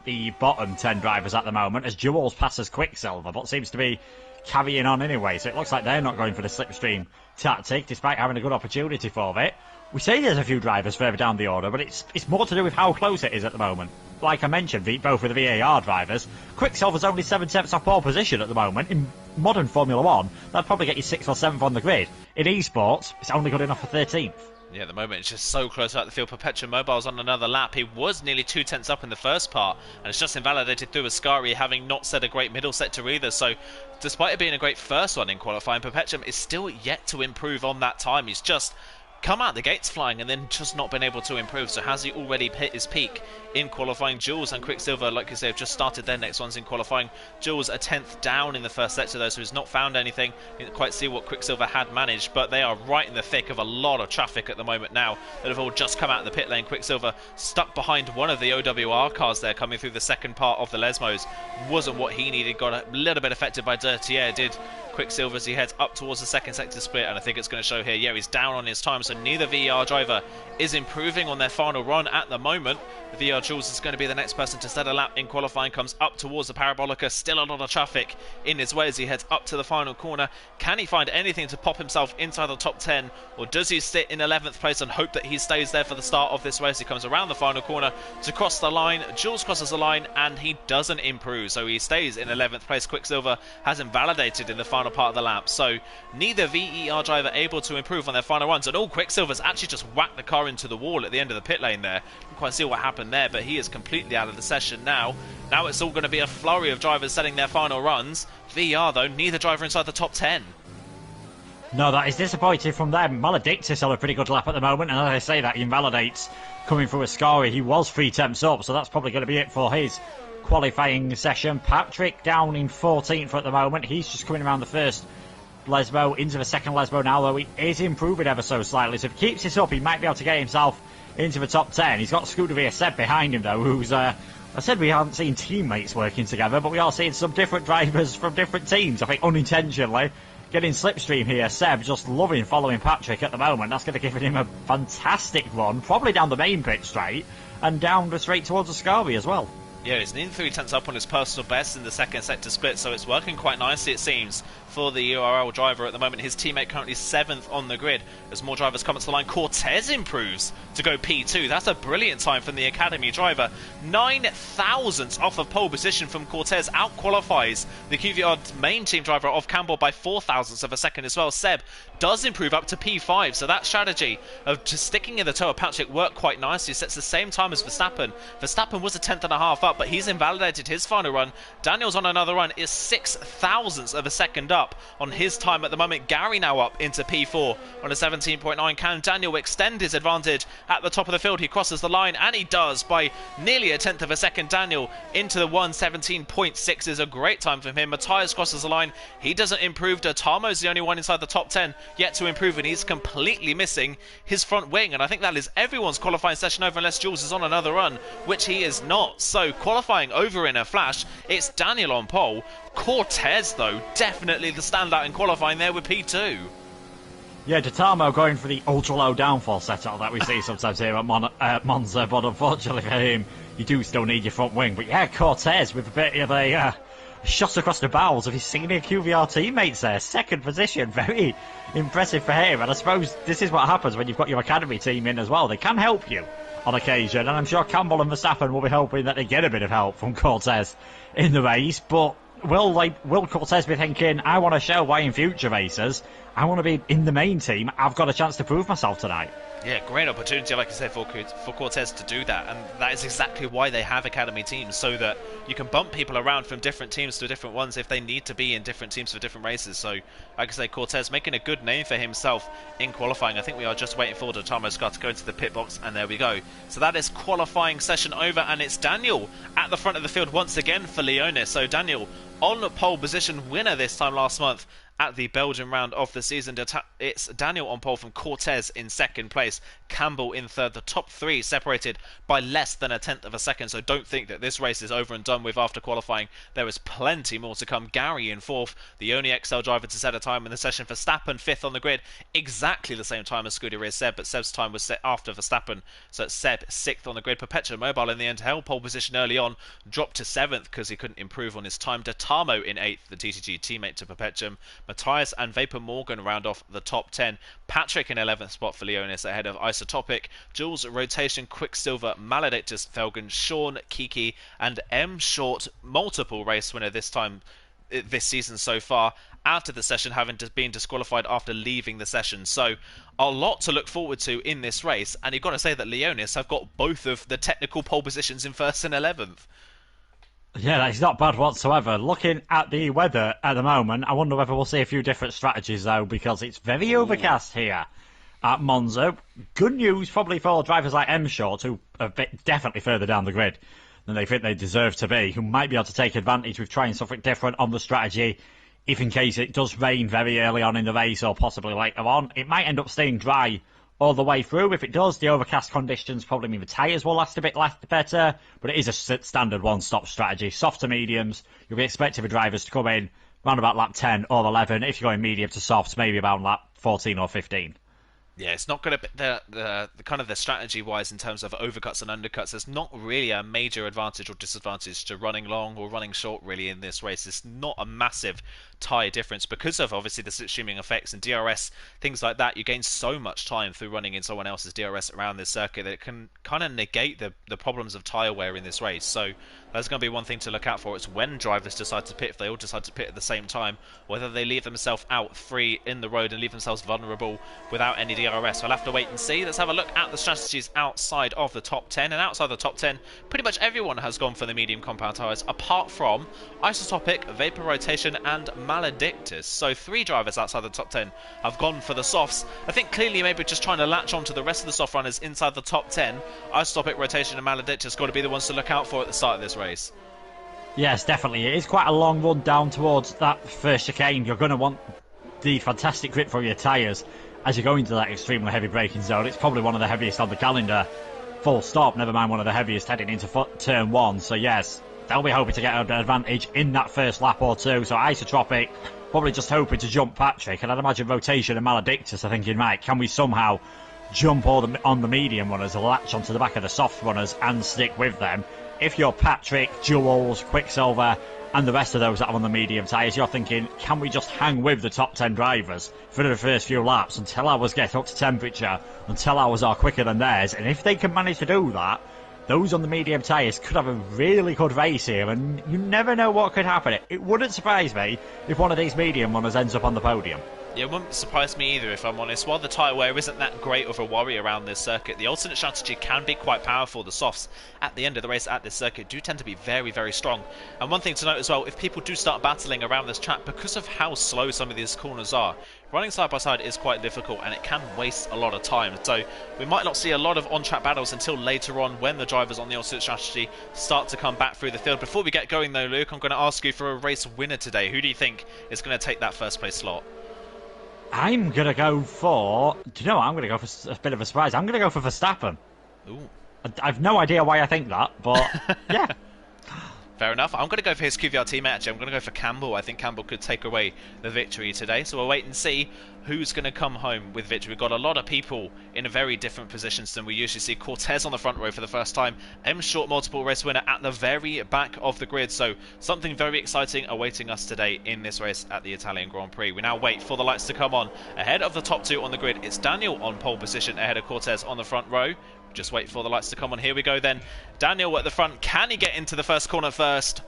the bottom 10 drivers at the moment, as Jules passes Quicksilver, but seems to be carrying on anyway. So it looks like they're not going for the slipstream tactic, despite having a good opportunity for it. We say there's a few drivers further down the order, but it's more to do with how close it is at the moment. Like I mentioned, both of the VAR drivers, Quicksilver's only 7 tenths off pole position at the moment. In modern Formula 1, that'd probably get you 6th or 7th on the grid. In esports, it's only good enough for 13th. Yeah, at the moment it's just so close out the field. Perpetuum Mobile's on another lap. He was nearly 2 tenths up in the first part, and it's just invalidated through Ascari, having not set a great middle sector either. So despite it being a great first one in qualifying, Perpetuum is still yet to improve on that time. He's just come out the gates flying and then just not been able to improve. So has he already hit his peak in qualifying? Jules and Quicksilver, like you say, have just started their next ones in qualifying. Jules a 10th down in the first sector though, so he's not found anything. Didn't quite see what Quicksilver had managed, but they are right in the thick of a lot of traffic at the moment now that have all just come out of the pit lane. Quicksilver stuck behind one of the OWR cars there coming through the second part of the Lesmos. Wasn't what he needed, got a little bit affected by Dirty Air, did Quicksilver as he heads up towards the second sector split, and I think it's going to show here. Yeah, he's down on his time, so neither VER driver is improving on their final run at the moment. VR Jules is going to be the next person to set a lap in qualifying, comes up towards the Parabolica, still a lot of traffic in his way as he heads up to the final corner. Can he find anything to pop himself inside the top 10, or does he sit in 11th place and hope that he stays there for the start of this race? He comes around the final corner to cross the line. Jules crosses the line and he doesn't improve, so he stays in 11th place. Quicksilver has invalidated in the final part of the lap, so neither VER driver able to improve on their final runs, and all Quicksilver's actually just whacked the car into the wall at the end of the pit lane there. Didn't quite see what happened there, but he is completely out of the session now. Now it's all going to be a flurry of drivers setting their final runs. VR though, neither driver inside the top 10. No, that is disappointing from them. Maledictus on a pretty good lap at the moment, and as I say that, he invalidates coming through Ascari. He was 3 tenths up, so that's probably going to be it for his qualifying session. Patrick down in 14th at the moment. He's just coming around the first Lesbo into the second Lesbo now, though he is improving ever so slightly. So if he keeps this up, he might be able to get himself into the top 10. He's got Scooter Via Seb behind him, though, who's... I said we haven't seen teammates working together, but we are seeing some different drivers from different teams, I think unintentionally. Getting slipstream here. Seb just loving following Patrick at the moment. That's going to give him a fantastic run, probably down the main pit straight, and down the straight towards Ascari as well. Yeah, he's nearly 3 tenths up on his personal best in the second sector split, so it's working quite nicely, it seems, for the URL driver at the moment. His teammate currently 7th on the grid. As more drivers come to the line, Cortez improves to go P2. That's a brilliant time from the Academy driver. 9 thousandths off of pole position from Cortez, out-qualifies the QVR main team driver of Campbell by 4 thousandths of a second as well. Seb does improve up to P5, so that strategy of just sticking in the toe of Patrick worked quite nicely. Sets the same time as Verstappen. Verstappen was a 10th and a half up, but he's invalidated his final run. Daniel's on another run, is 6 thousandths of a second up on his time at the moment. Gary now up into P4 on a 17.9. Can Daniel extend his advantage at the top of the field? He crosses the line, and he does by nearly a 10th of a second. Daniel into the 1:17.6 is a great time from him. Matthias crosses the line. He doesn't improve. Tamo's the only one inside the top 10 yet to improve, and he's completely missing his front wing. And I think that is everyone's qualifying session over, unless Jules is on another run, which he is not. So qualifying over in a flash. It's Daniel on pole. Cortez, though, definitely the standout in qualifying there with P2. Yeah, Tamo going for the ultra-low downfall setup that we see sometimes here at Monza, but unfortunately for him, you do still need your front wing. But yeah, Cortez with a bit of a shot across the bowels of his senior QVR teammates there. Second position, very impressive for him. And I suppose this is what happens when you've got your academy team in as well. They can help you on occasion, and I'm sure Campbell and Verstappen will be hoping that they get a bit of help from Cortez in the race. But will Cortez be thinking, I want to show why in future races I want to be in the main team, I've got a chance to prove myself tonight? Yeah, great opportunity, like I said, for Cortez to do that, and that is exactly why they have academy teams, so that you can bump people around from different teams to different ones if they need to be in different teams for different races. So, like I say, Cortez making a good name for himself in qualifying. I think we are just waiting for Tamo's car to go into the pit box, and there we go. So that is qualifying session over, and it's Daniel at the front of the field once again for Leonis. So Daniel on pole position, winner this time last month at the Belgian round of the season. It's Daniel on pole from Cortez in second place, Campbell in third. The top three separated by less than a 10th of a second, so don't think that this race is over and done with after qualifying. There is plenty more to come. Gary in fourth, the only XL driver to set a time in the session. Verstappen fifth on the grid, exactly the same time as Scuderia Seb, but Seb's time was set after Verstappen, so it's Seb sixth on the grid. Perpetua Mobile in the end held pole position early on, dropped to seventh because he couldn't improve on his time. Tamo in eighth, the TTG teammate to Perpetuum. Matthias and Vapor Morgan round off the top 10. Patrick in 11th spot for Leonis ahead of Isotopic. Jules, Rotation, Quicksilver, Maledictus, Felgen, Sean, Kiki, and M Short, multiple race winner this season so far, out of the session, having been disqualified after leaving the session. So a lot to look forward to in this race, and you've got to say that Leonis have got both of the technical pole positions in 1st and 11th. Yeah, that's not bad whatsoever. Looking at the weather at the moment, I wonder whether we'll see a few different strategies, though, because it's very overcast here at Monza. Good news probably for drivers like M Short, who are definitely further down the grid than they think they deserve to be, who might be able to take advantage with trying something different on the strategy if in case it does rain very early on in the race or possibly later on. It might end up staying dry all the way through. If it does, the overcast conditions probably mean the tyres will last a bit better, but it is a standard one-stop strategy. Soft to mediums, you'll be expecting the drivers to come in around about lap 10 or 11. If you're going medium to softs, maybe about lap 14 or 15. Yeah, it's not going to be the kind of the strategy wise in terms of overcuts and undercuts. There's not really a major advantage or disadvantage to running long or running short really in this race. It's not a massive tyre difference because of obviously the slipstreaming effects and DRS, things like that. You gain so much time through running in someone else's DRS around this circuit that it can kind of negate the problems of tyre wear in this race. So that's going to be one thing to look out for. It's when drivers decide to pit, if they all decide to pit at the same time, whether they leave themselves out free in the road and leave themselves vulnerable without any DRS. We'll have to wait and see. Let's have a look at the strategies outside of the top 10. And outside the top 10, pretty much everyone has gone for the medium compound tyres, apart from Isotopic, Vapor Rotation, and Maledictus. So 3 drivers outside the top 10 have gone for the softs. I think clearly maybe just trying to latch on to the rest of the soft runners inside the top 10. Isotopic, Rotation, and Maledictus got to be the ones to look out for at the start of this race. Yes, definitely. It is quite a long run down towards that first chicane. You're going to want the fantastic grip from your tyres as you go into that extremely heavy braking zone. It's probably one of the heaviest on the calendar, full stop, never mind one of the heaviest heading into turn 1. So yes, they'll be hoping to get an advantage in that first lap or two. So Isotropic probably just hoping to jump Patrick, and I'd imagine Rotation and Maledictus are thinking, right, can we somehow jump on the medium runners, latch onto the back of the soft runners and stick with them? If you're Patrick, Jules, Quicksilver and the rest of those that are on the medium tyres, you're thinking, can we just hang with the top 10 drivers for the first few laps until ours get up to temperature, until ours are quicker than theirs? And if they can manage to do that, those on the medium tyres could have a really good race here, and you never know what could happen. It wouldn't surprise me if one of these medium runners ends up on the podium. Yeah, it wouldn't surprise me either, if I'm honest. While the tyre wear isn't that great of a worry around this circuit, the alternate strategy can be quite powerful. The softs at the end of the race at this circuit do tend to be very, very strong. And one thing to note as well, if people do start battling around this track, because of how slow some of these corners are, running side by side is quite difficult and it can waste a lot of time. So we might not see a lot of on-track battles until later on when the drivers on the alternate strategy start to come back through the field. Before we get going though, Luke, I'm going to ask you for a race winner today. Who do you think is going to take that first place slot? I'm going to go for... Do you know what? I'm going to go for a bit of a surprise. I'm going to go for Verstappen. Ooh. I've no idea why I think that, but yeah. Fair enough. I'm going to go for his QVR teammate, actually. I'm going to go for Campbell. I think Campbell could take away the victory today. So we'll wait and see who's going to come home with victory. We've got a lot of people in very different positions than we usually see. Cortez on the front row for the first time. M Short, multiple race winner at the very back of the grid. So something very exciting awaiting us today in this race at the Italian Grand Prix. We now wait for the lights to come on. Ahead of the top two on the grid, it's Daniel on pole position ahead of Cortez on the front row. Just wait for the lights to come on. Here we go then. Daniel at the front. Can he get into the first corner first?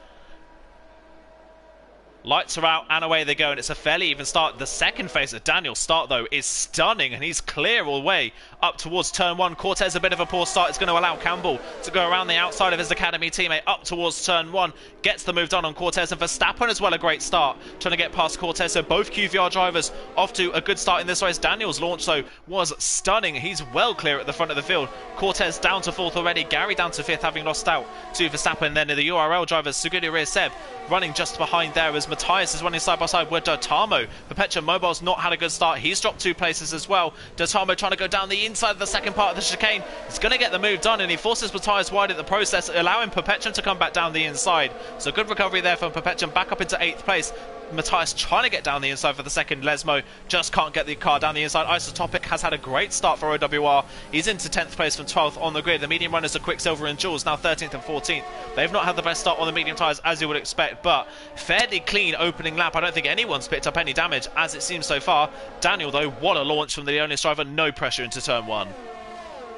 Lights are out and away they go, and it's a fairly even start. The second phase of Daniel's start, though, is stunning, and he's clear all the way up towards turn one. Cortez, a bit of a poor start. It's going to allow Campbell to go around the outside of his academy teammate up towards turn one. Gets the move done on Cortez, and Verstappen as well, a great start, trying to get past Cortez. So both QVR drivers off to a good start in this race. Daniel's launch, though, was stunning. He's well clear at the front of the field. Cortez down to fourth already. Gary down to fifth, having lost out to Verstappen. Then the URL drivers, Suguri Rear Seb, running just behind there as Matthias is running side by side with Dotamo. Perpetua Mobile's not had a good start. He's dropped 2 places as well. Dotamo trying to go down the inside of the second part of the chicane. He's going to get the move done, and he forces Matthias wide at the process, allowing Perpetuum to come back down the inside. So good recovery there from Perpetuum, back up into 8th place. Matthias trying to get down the inside for the second. Lesmo just can't get the car down the inside. Isotopic has had a great start for OWR. He's into 10th place from 12th on the grid. The medium runners are Quicksilver and Jules, now 13th and 14th. They've not had the best start on the medium tyres as you would expect, but fairly clean opening lap. I don't think anyone's picked up any damage as it seems so far. Daniel, though, what a launch from the Leonis driver. No pressure into turn one.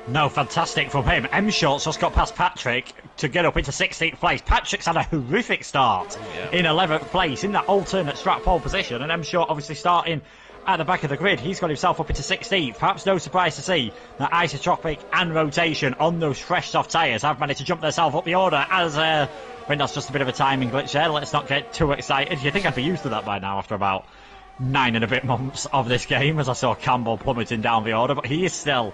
No, fantastic from him. M Short's just got past Patrick to get up into 16th place. Patrick's had a horrific start in 11th place in that alternate strat pole position, and M Short obviously starting at the back of the grid. He's got himself up into 16th. Perhaps no surprise to see that Isotropic and Rotation on those fresh soft tyres have managed to jump themselves up the order. As I think that's just a bit of a timing glitch there. Let's not get too excited. You think I'd be used to that by now after about 9 and a bit months of this game, as I saw Campbell plummeting down the order, but he is still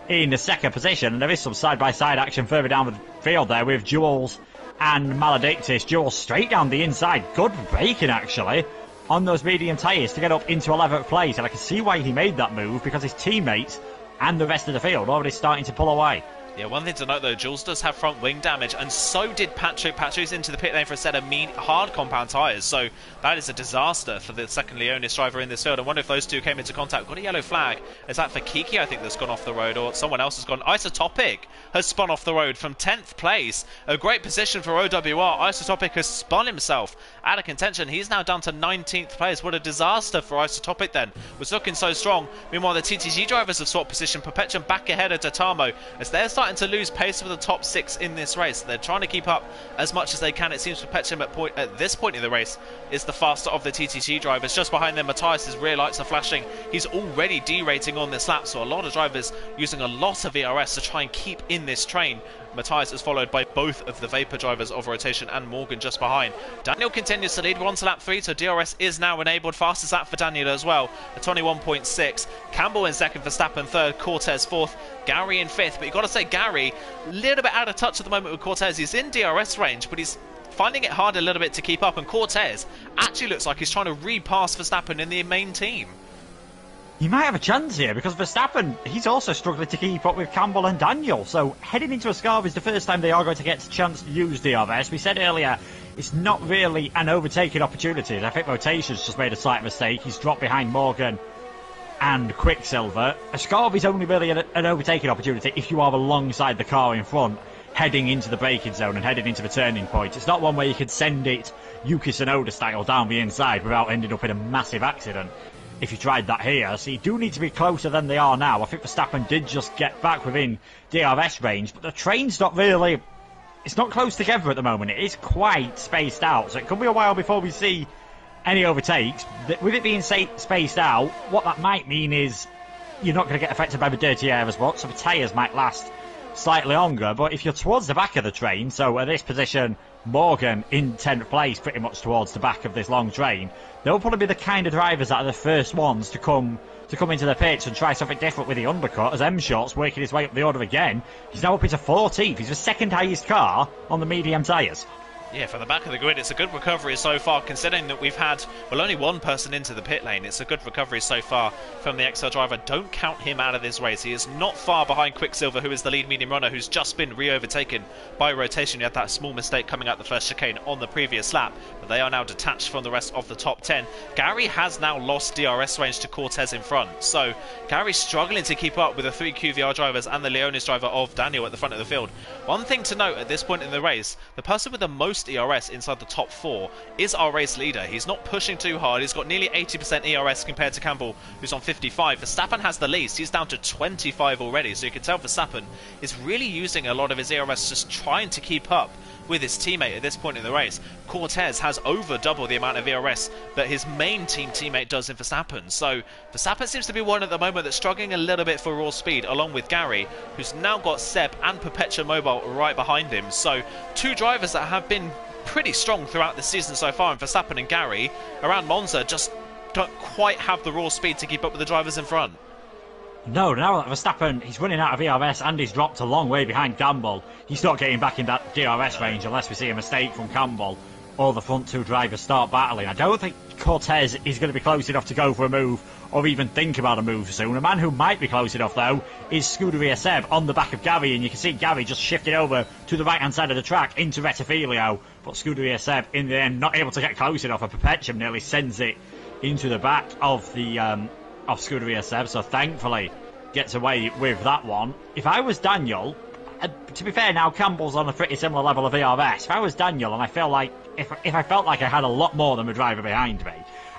in the second position, and there is some side-by-side action further down the field there with Jules and Maledictus. Jules straight down the inside. Good braking, actually, on those medium tyres to get up into 11th place, and I can see why he made that move, because his teammates and the rest of the field already starting to pull away. Yeah, one thing to note though, Jules does have front wing damage, and so did Patrick. Patrick's into the pit lane for a set of hard compound tyres, so that is a disaster for the second Leonis driver in this field. I wonder if those two came into contact. Got a yellow flag. Is that for Kiki, I think, that's gone off the road, or someone else has gone? Isotopic has spun off the road from 10th place. A great position for OWR. Isotopic has spun himself out of contention. He's now down to 19th place. What a disaster for Isotopic then. Was looking so strong. Meanwhile, the TTG drivers have swapped position. Perpetuum back ahead of Dotamo as they're starting to lose pace for the top 6 in this race. They're trying to keep up as much as they can. It seems Perpetuum at this point in the race is the faster of the TTG drivers. Just behind them, Matthias' rear lights are flashing. He's already derating on this lap, so a lot of drivers using a lot of ERS to try and keep in this train. Matthias is followed by both of the Vapor drivers of Rotation and Morgan just behind. Daniel continues to lead. We're on to lap 3, so DRS is now enabled. Fastest lap for Daniel as well, a 21.6. Campbell in second, Verstappen third, Cortez fourth, Gary in fifth. But you've got to say, Gary, a little bit out of touch at the moment with Cortez. He's in DRS range, but he's finding it hard a little bit to keep up. And Cortez actually looks like he's trying to repass Verstappen in the main team. You might have a chance here, because Verstappen, he's also struggling to keep up with Campbell and Daniel. So heading into Ascari is the first time they are going to get a chance to use DRS. We said earlier, it's not really an overtaking opportunity. I think Rotation's just made a slight mistake. He's dropped behind Morgan and Quicksilver. Ascari is only really an overtaking opportunity if you are alongside the car in front, heading into the braking zone and heading into the turning point. It's not one where you can send it Yuki Tsunoda style down the inside without ending up in a massive accident if you tried that here. So you do need to be closer than they are now. I think Verstappen did just get back within DRS range, but the train's not really... It's not close together at the moment. It is quite spaced out, so it could be a while before we see any overtakes. With it being spaced out, what that might mean is you're not going to get affected by the dirty air as much, so the tyres might last slightly longer. But if you're towards the back of the train, so at this position, Morgan in 10th place, pretty much towards the back of this long train, they'll probably be the kind of drivers that are the first ones to come into the pits and try something different with the undercut, as M-Shot's working his way up the order again. He's now up into 14th. He's the second highest car on the medium tyres. Yeah, from the back of the grid, it's a good recovery so far, considering that we've had, well, only one person into the pit lane. It's a good recovery so far from the XL driver. Don't count him out of this race. He is not far behind Quicksilver, who is the lead medium runner, who's just been re-overtaken by rotation. He had that small mistake coming out the first chicane on the previous lap, but they are now detached from the rest of the top 10. Gary has now lost DRS range to Cortez in front, so Gary's struggling to keep up with the 3 QVR drivers and the Leonis driver of Daniel at the front of the field. One thing to note at this point in the race, the person with the most ERS inside the top 4 is our race leader. He's not pushing too hard. He's got nearly 80% ERS compared to Campbell, who's on 55. Verstappen has the least. He's down to 25 already, so you can tell Verstappen is really using a lot of his ERS just trying to keep up with his teammate at this point in the race. Cortez has over double the amount of ERS that his main team teammate does in Verstappen. So Verstappen seems to be one at the moment that's struggling a little bit for raw speed, along with Gary, who's now got Seb and Perpetua Mobile right behind him. So 2 drivers that have been pretty strong throughout the season so far, and Verstappen and Gary around Monza just don't quite have the raw speed to keep up with the drivers in front. No, now that Verstappen, he's running out of ERS and he's dropped a long way behind Campbell. He's not getting back in that DRS range unless we see a mistake from Campbell or the front 2 drivers start battling. I don't think Cortez is going to be close enough to go for a move or even think about a move soon. A man who might be close enough, though, is Scuderia Seb on the back of Gary, and you can see Gary just shifted over to the right-hand side of the track into Rettifilio, but Scuderia Seb, in the end, not able to get close enough, and Perpetuum nearly sends it into the back of the of Scuderia Seb, so thankfully gets away with that one. If I was Daniel, to be fair now, Campbell's on a pretty similar level of ERS. If I was Daniel and I feel like, if I felt like I had a lot more than the driver behind me,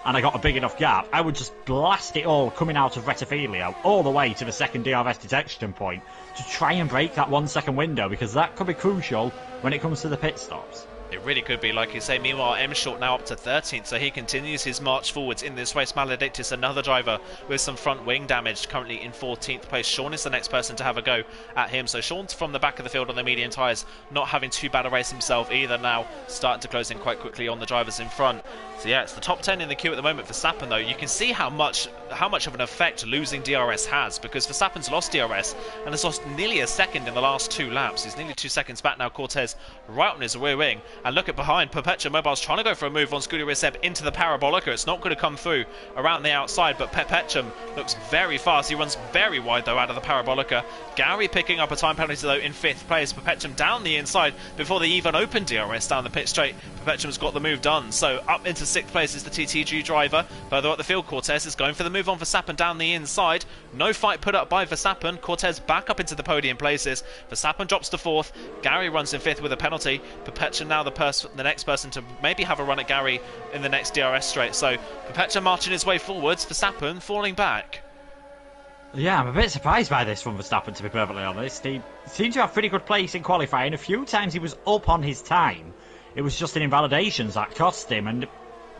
and I got a big enough gap, I would just blast it all coming out of Rettifilio all the way to the second DRS detection point to try and break that 1 second window, because that could be crucial when it comes to the pit stops. It really could be, like you say. Meanwhile, M-Short now up to 13th, so he continues his march forwards in this race. Maledictus, another driver with some front wing damage, currently in 14th place. Sean is the next person to have a go at him. So Sean's from the back of the field on the medium tyres, not having too bad a race himself either now, starting to close in quite quickly on the drivers in front. So yeah, it's the top 10 in the queue at the moment for Verstappen, though. You can see how much of an effect losing DRS has, because Verstappen's lost DRS and has lost nearly a second in the last 2 laps. He's nearly 2 seconds back now. Cortez right on his rear wing, and look at behind. Perpetua Mobile's trying to go for a move on Scuderia Seb into the Parabolica. It's not going to come through around the outside, but Perpetuum looks very fast. He runs very wide, though, out of the Parabolica. Gary picking up a time penalty, though, in 5th place. Perpetuum down the inside before they even open DRS down the pit straight. Perpetuum's got the move done. So up into 6th place is the TTG driver. Further up the field, Cortez is going for the move on Verstappen down the inside. No fight put up by Verstappen. Cortez back up into the podium places. Verstappen drops to 4th. Gary runs in 5th with a penalty. Perpetuum now the next person to maybe have a run at Gary in the next DRS straight. So Perpetuum marching his way forwards. Verstappen falling back. Yeah, I'm a bit surprised by this from Verstappen, to be perfectly honest. He seemed to have pretty good place in qualifying. A few times he was up on his time. It was just in invalidations that cost him, and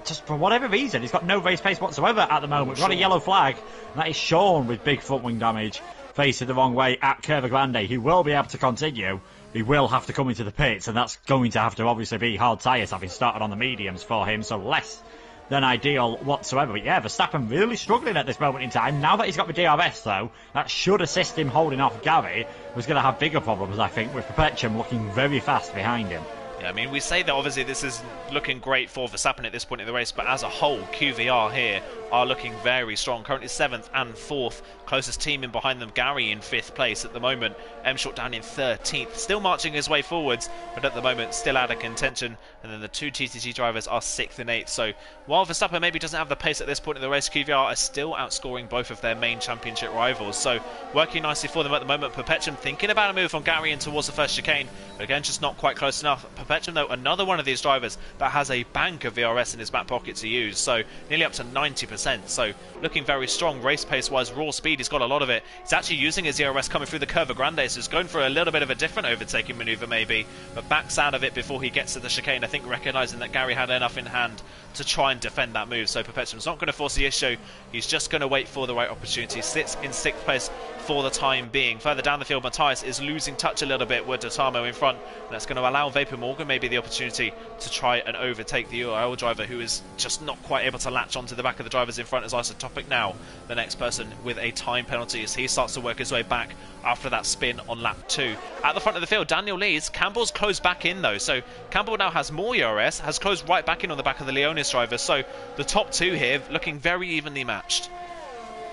just for whatever reason, he's got no race pace whatsoever at the moment. We've got a yellow flag, and that is Sean with big front wing damage, facing the wrong way at Curva Grande. He will be able to continue. He will have to come into the pits, and that's going to have to obviously be hard tyres, having started on the mediums for him, so less than ideal whatsoever. But yeah, Verstappen really struggling at this moment in time. Now that he's got the DRS, though, that should assist him holding off Gary, who's going to have bigger problems, I think, with Perpetuum looking very fast behind him. Yeah, I mean, we say that obviously this is looking great for Verstappen at this point in the race, but as a whole, QVR here are looking very strong. Currently 7th and 4th. Closest team in behind them, Gary in 5th place at the moment. M-Short down in 13th. Still marching his way forwards, but at the moment still out of contention. And then the 2 TTG drivers are 6th and 8th. So while Verstappen maybe doesn't have the pace at this point in the race, QVR are still outscoring both of their main championship rivals. So working nicely for them at the moment. Perpetuum thinking about a move on Gary in towards the first chicane. But again, just not quite close enough. Perpetuum, though, another one of these drivers that has a bank of VRS in his back pocket to use. So nearly up to 90%. So looking very strong race pace wise. Raw speed, he's got a lot of it. He's actually using his DRS coming through the Curva Grande, so he's going for a little bit of a different overtaking maneuver maybe, but backs out of it before he gets to the chicane, I think recognising that Gary had enough in hand to try and defend that move. So Perpetuum's not going to force the issue, he's just going to wait for the right opportunity. Sits in 6th place for the time being. Further down the field, Matthias is losing touch a little bit with Dotamo in front, and that's going to allow Vapor Morgan maybe the opportunity to try and overtake the URL driver, who is just not quite able to latch onto the back of the drivers in front as Isotopic now, the next person with a time penalty as he starts to work his way back after that spin on lap 2. At the front of the field, Daniel leads. Campbell's closed back in though, so Campbell now has more ERS, has closed right back in on the back of the Leonis driver, so the top 2 here looking very evenly matched.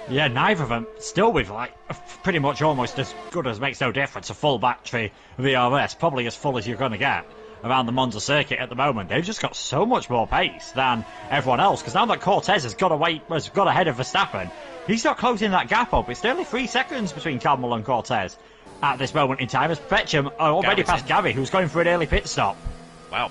Yeah, neither of them still with like pretty much almost as good as makes no difference, a full battery of ERS, probably as full as you're going to get around the Monza circuit at the moment. They've just got so much more pace than everyone else, because now that Cortez has got ahead of Verstappen, he's not closing that gap up. It's nearly 3 seconds between Campbell and Cortez at this moment in time, as Perpetuum are already past Gary, who's going for an early pit stop. Wow,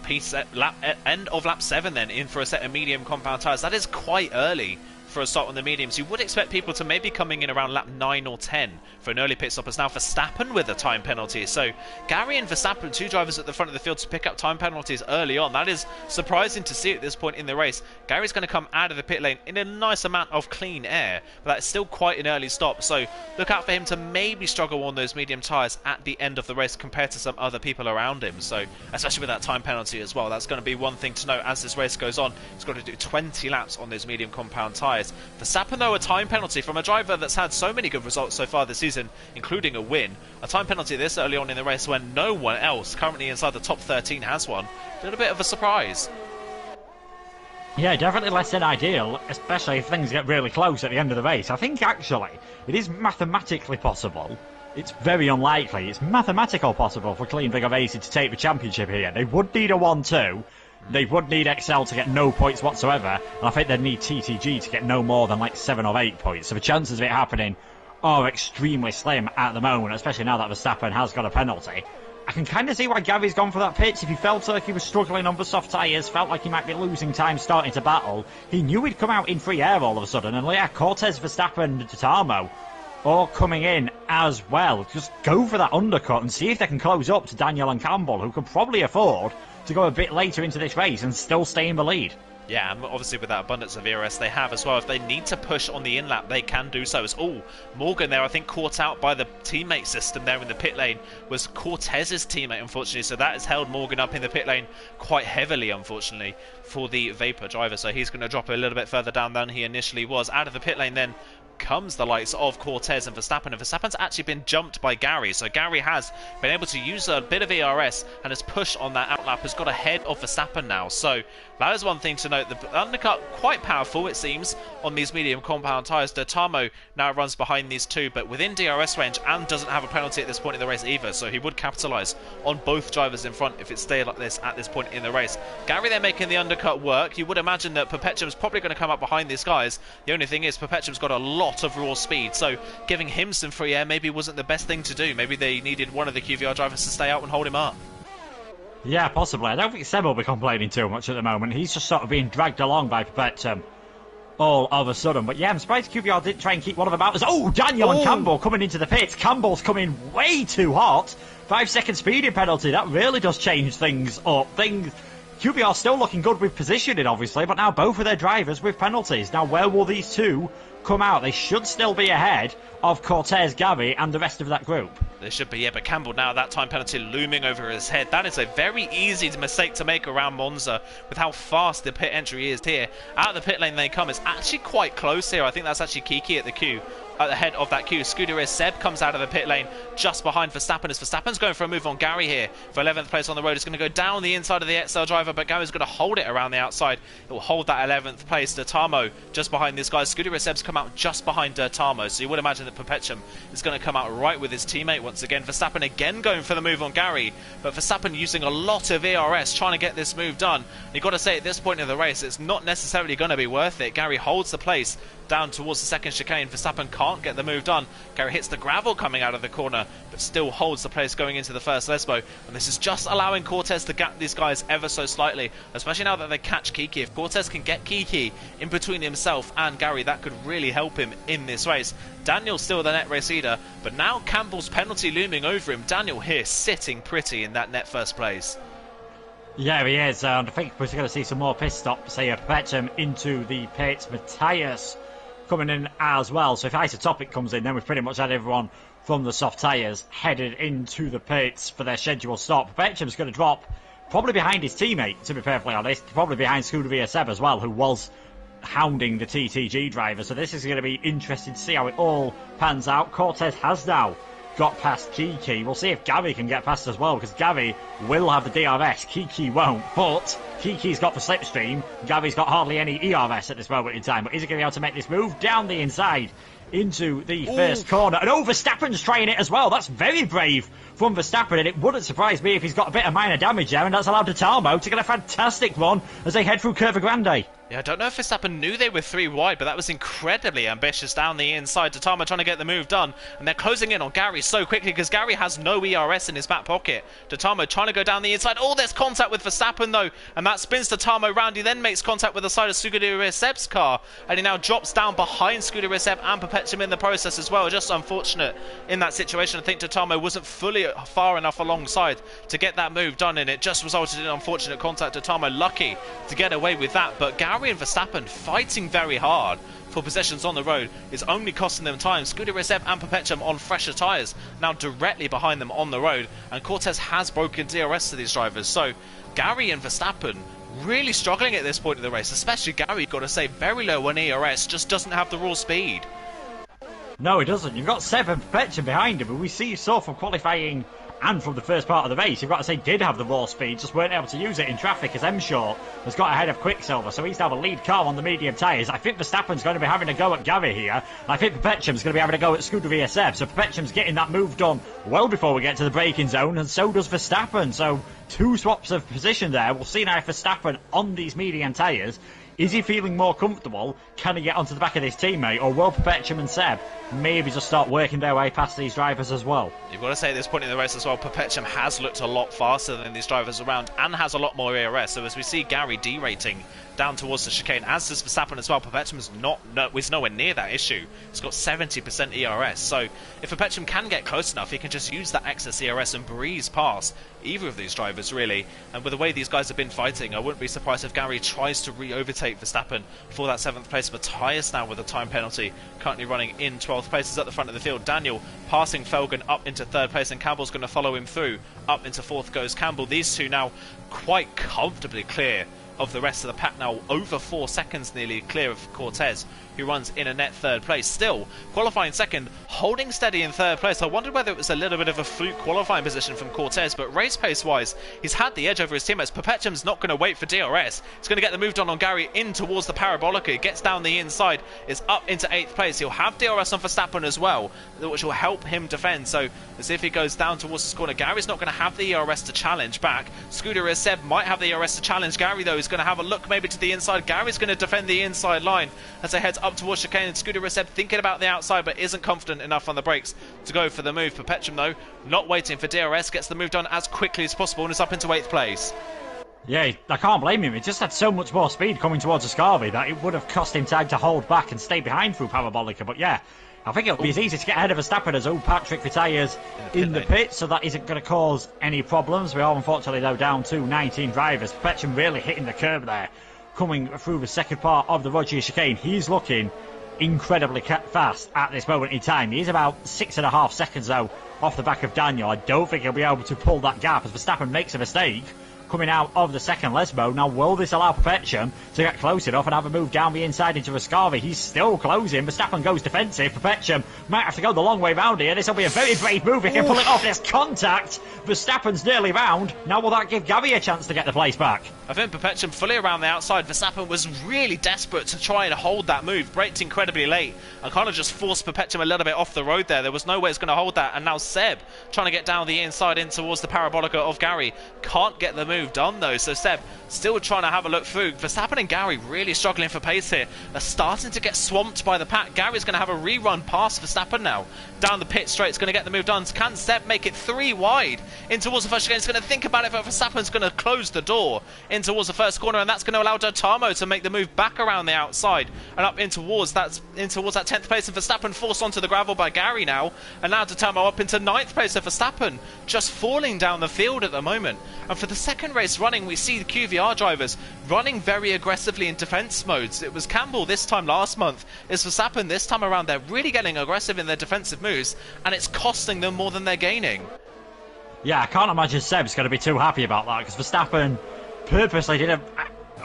end of lap 7 then, in for a set of medium compound tyres. That is quite early for a start on the mediums. You would expect people to maybe coming in around lap 9 or 10 for an early pit stop, as now Verstappen with a time penalty. So Gary and Verstappen, 2 drivers at the front of the field to pick up time penalties early on. That is surprising to see at this point in the race. Gary's going to come out of the pit lane in a nice amount of clean air, but that's still quite an early stop, so look out for him to maybe struggle on those medium tyres at the end of the race compared to some other people around him. So especially with that time penalty as well, that's going to be one thing to note as this race goes on. He's got to do 20 laps on those medium compound tyres. Verstappen, though, a time penalty from a driver that's had so many good results so far this season, including a win. A time penalty this early on in the race when no one else currently inside the top 13 has one. A little bit of a surprise. Yeah, definitely less than ideal, especially if things get really close at the end of the race. I think, actually, it is mathematically possible. It's very unlikely. It's mathematical possible for Clean Vigor Racing to take the championship here. They would need a 1-2. They would need Excel to get no points whatsoever, and I think they'd need TTG to get no more than like 7 or 8 points. So the chances of it happening are extremely slim at the moment, especially now that Verstappen has got a penalty. I can kind of see why Gary's gone for that pitch. If he felt like he was struggling on the soft tyres, felt like he might be losing time starting to battle, he knew he'd come out in free air all of a sudden, and yeah, Cortez, Verstappen and Dotamo all coming in as well. Just go for that undercut and see if they can close up to Daniel and Campbell, who could probably afford to go a bit later into this race and still stay in the lead. Yeah, and obviously with that abundance of ERS they have as well, if they need to push on the in-lap, they can do so. As Morgan there, I think, caught out by the teammate system there in the pit lane, was Cortez's teammate, unfortunately, so that has held Morgan up in the pit lane quite heavily, unfortunately, for the Vapor driver, so he's going to drop a little bit further down than he initially was. Out of the pit lane then comes the likes of Cortez and Verstappen, and Verstappen's actually been jumped by Gary, so Gary has been able to use a bit of ERS and has pushed on that outlap, has got ahead of Verstappen now, so that is one thing to note. The undercut quite powerful, it seems, on these medium compound tyres. Dotamo now runs behind these 2, but within DRS range, and doesn't have a penalty at this point in the race either, so he would capitalise on both drivers in front if it stayed like this at this point in the race. Gary there making the undercut work. You would imagine that Perpetuum's probably going to come up behind these guys. The only thing is Perpetuum's got a lot of raw speed, so giving him some free air maybe wasn't the best thing to do. Maybe they needed one of the QVR drivers to stay out and hold him up. Yeah, possibly. I don't think Seb will be complaining too much at the moment. He's just sort of being dragged along by Perpetuum all of a sudden. But yeah, I'm surprised QVR didn't try and keep one of them out. Daniel and Campbell coming into the pits. Campbell's coming way too hot. 5-second speeding penalty. That really does change things up. QVR still looking good with positioning, obviously, but now both of their drivers with penalties. Now, where will these 2 come out? They should still be ahead of Cortez, Gary, and the rest of that group. They should be, yeah, but Campbell now, that time penalty looming over his head. That is a very easy mistake to make around Monza with how fast the pit entry is here. Out of the pit lane they come. It's actually quite close here. I think that's actually Kiki at the queue at the head of that queue. Scuderier Seb comes out of the pit lane just behind Verstappen, as Verstappen's going for a move on Gary here for 11th place on the road. It's going to go down the inside of the XL driver, but Gary's going to hold it around the outside. It will hold that 11th place. Dertamo just behind these guys. Scuderier Seb's come out just behind Dertamo, so you would imagine that Perpetuum is going to come out right with his teammate once again. Verstappen again going for the move on Gary, but Verstappen using a lot of ERS trying to get this move done. You've got to say at this point in the race, it's not necessarily going to be worth it. Gary holds the place down towards the second chicane. Verstappen can't get the move done. Gary hits the gravel coming out of the corner, but still holds the place going into the first Lesbo. And this is just allowing Cortez to gap these guys ever so slightly, especially now that they catch Kiki. If Cortez can get Kiki in between himself and Gary, that could really help him in this race. Daniel's still the net race leader, but now Campbell's penalty looming over him. Daniel here sitting pretty in that net first place. Yeah, he is. And I think we're going to see some more pit stops here. Perpetuum into the pits. Matthias coming in as well. So if Isotopic comes in, then we've pretty much had everyone from the soft tyres headed into the pits for their scheduled stop. Perpetuum's going to drop probably behind his teammate, to be perfectly honest. Probably behind Scuderier Seb as well, who was hounding the TTG driver. So this is going to be interesting to see how it all pans out. Cortez has now got past Kiki. We'll see if Gary can get past as well, because Gary will have the DRS, Kiki won't, but Kiki's got the slipstream. Gary's got hardly any ERS at this moment in time, but is he going to be able to make this move down the inside into the first corner? And Verstappen's trying it as well. That's very brave from Verstappen, and it wouldn't surprise me if he's got a bit of minor damage there, and that's allowed Dertamo to get a fantastic run as they head through Curva Grande. Yeah, I don't know if Verstappen knew they were 3 wide, but that was incredibly ambitious down the inside. Dertamo trying to get the move done, and they're closing in on Gary so quickly because Gary has no ERS in his back pocket. Dertamo trying to go down the inside. Oh, there's contact with Verstappen though, and that spins Dertamo round. He then makes contact with the side of Scuderier Seb's car, and he now drops down behind Scuderier Seb and Perpetuum in the process as well. Just unfortunate in that situation. I think Dertamo wasn't fully far enough alongside to get that move done, and it just resulted in unfortunate contact. Dertamo lucky to get away with that, but Gary and Verstappen fighting very hard for possessions on the road is only costing them time. Scuderier Seb and Perpetuum on fresher tyres now directly behind them on the road, and Cortez has broken DRS to these drivers. So Gary and Verstappen really struggling at this point of the race, especially Gary, got to say, very low on ERS, just doesn't have the raw speed. No, he doesn't. You've got Seb and Perpetuum behind him, but we see so from qualifying and from the first part of the race, you've got to say, did have the raw speed, just weren't able to use it in traffic, as M-Short has got ahead of Quicksilver, so he's now the lead car on the medium tyres. I think Verstappen's going to be having a go at Gary here, and I think Perpetuum's going to be having a go at Scuderier Seb, so Perpetuum's getting that move done well before we get to the braking zone, and so does Verstappen, so 2 swaps of position there. We'll see now if Verstappen on these medium tyres, is he feeling more comfortable? Can he get onto the back of his teammate? Or will Perpetuum and Seb maybe just start working their way past these drivers as well? You've got to say at this point in the race as well, Perpetuum has looked a lot faster than these drivers around and has a lot more ERS. So as we see Gary derating down towards the chicane, as does Verstappen as well, Perpetuum's is nowhere near that issue. He's got 70% ERS. So if Perpetuum can get close enough, he can just use that excess ERS and breeze past either of these drivers, really. And with the way these guys have been fighting, I wouldn't be surprised if Gary tries to re-overtake Verstappen for that 7th place. Matthias now with a time penalty, currently running in 12th place, is at the front of the field. Daniel passing Felgen up into 3rd place, and Campbell's going to follow him through. Up into 4th goes Campbell. These two now quite comfortably clear of the rest of the pack, now over 4 seconds nearly clear of Cortez, who runs in a net 3rd place. Still qualifying 2nd, holding steady in 3rd place. I wondered whether it was a little bit of a fluke qualifying position from Cortez, but race pace wise, he's had the edge over his teammates. Perpetuum's not going to wait for DRS. He's going to get the move done on Gary in towards the Parabolica. He gets down the inside, is up into 8th place. He'll have DRS on Verstappen as well, which will help him defend. So as if he goes down towards this corner, Gary's not going to have the ERS to challenge back. Scuderier Seb might have the ERS to challenge Gary though. He's going to have a look maybe to the inside. Gary's going to defend the inside line as they head up towards chicane, and Scuderier Seb thinking about the outside but isn't confident enough on the brakes to go for the move. Perpetuum though, not waiting for DRS, gets the move done as quickly as possible and is up into 8th place. Yeah, I can't blame him. He just had so much more speed coming towards Ascavi that it would have cost him time to hold back and stay behind through Parabolica. But yeah, I think it'll be as easy to get ahead of Verstappen as Patrick retires in the pit, so that isn't going to cause any problems. We are unfortunately though down to 19 drivers. Perpetuum really hitting the curb there, coming through the second part of the Roger chicane. He's looking incredibly fast at this moment in time. He's about 6.5 seconds though off the back of Daniel. I don't think he'll be able to pull that gap as Verstappen makes a mistake, coming out of the second Lesbo. Now, will this allow Perpetuum to get close enough and have a move down the inside into Rascavi? He's still closing. Verstappen goes defensive. Perpetuum might have to go the long way round here. This will be a very brave move. He can pull it off. There's contact. Verstappen's nearly round. Now, will that give Gavi a chance to get the place back? I think Perpetuum fully around the outside. Verstappen was really desperate to try and hold that move. Braked incredibly late and kind of just forced Perpetuum a little bit off the road there. There was no way it's going to hold that. And now Seb trying to get down the inside in towards the parabolica of Gary. Can't get the move done though. So Seb still trying to have a look through. Verstappen and Gary really struggling for pace here. They're starting to get swamped by the pack. Gary's going to have a rerun past Verstappen now. Down the pit straight. It's going to get the move done. Can Seb make it 3 wide in towards the first again? He's going to think about it, but Verstappen's going to close the door in towards the first corner, and that's going to allow Dotamo to make the move back around the outside and up in towards that 10th place, and Verstappen forced onto the gravel by Gary now, and now Dotamo up into 9th place, so Verstappen just falling down the field at the moment. And for the second race running, we see the QVR drivers running very aggressively in defence modes. It was Campbell this time last month. It's Verstappen this time around. They're really getting aggressive in their defensive moves, and it's costing them more than they're gaining. Yeah, I can't imagine Seb's going to be too happy about that, because Verstappen purposely didn't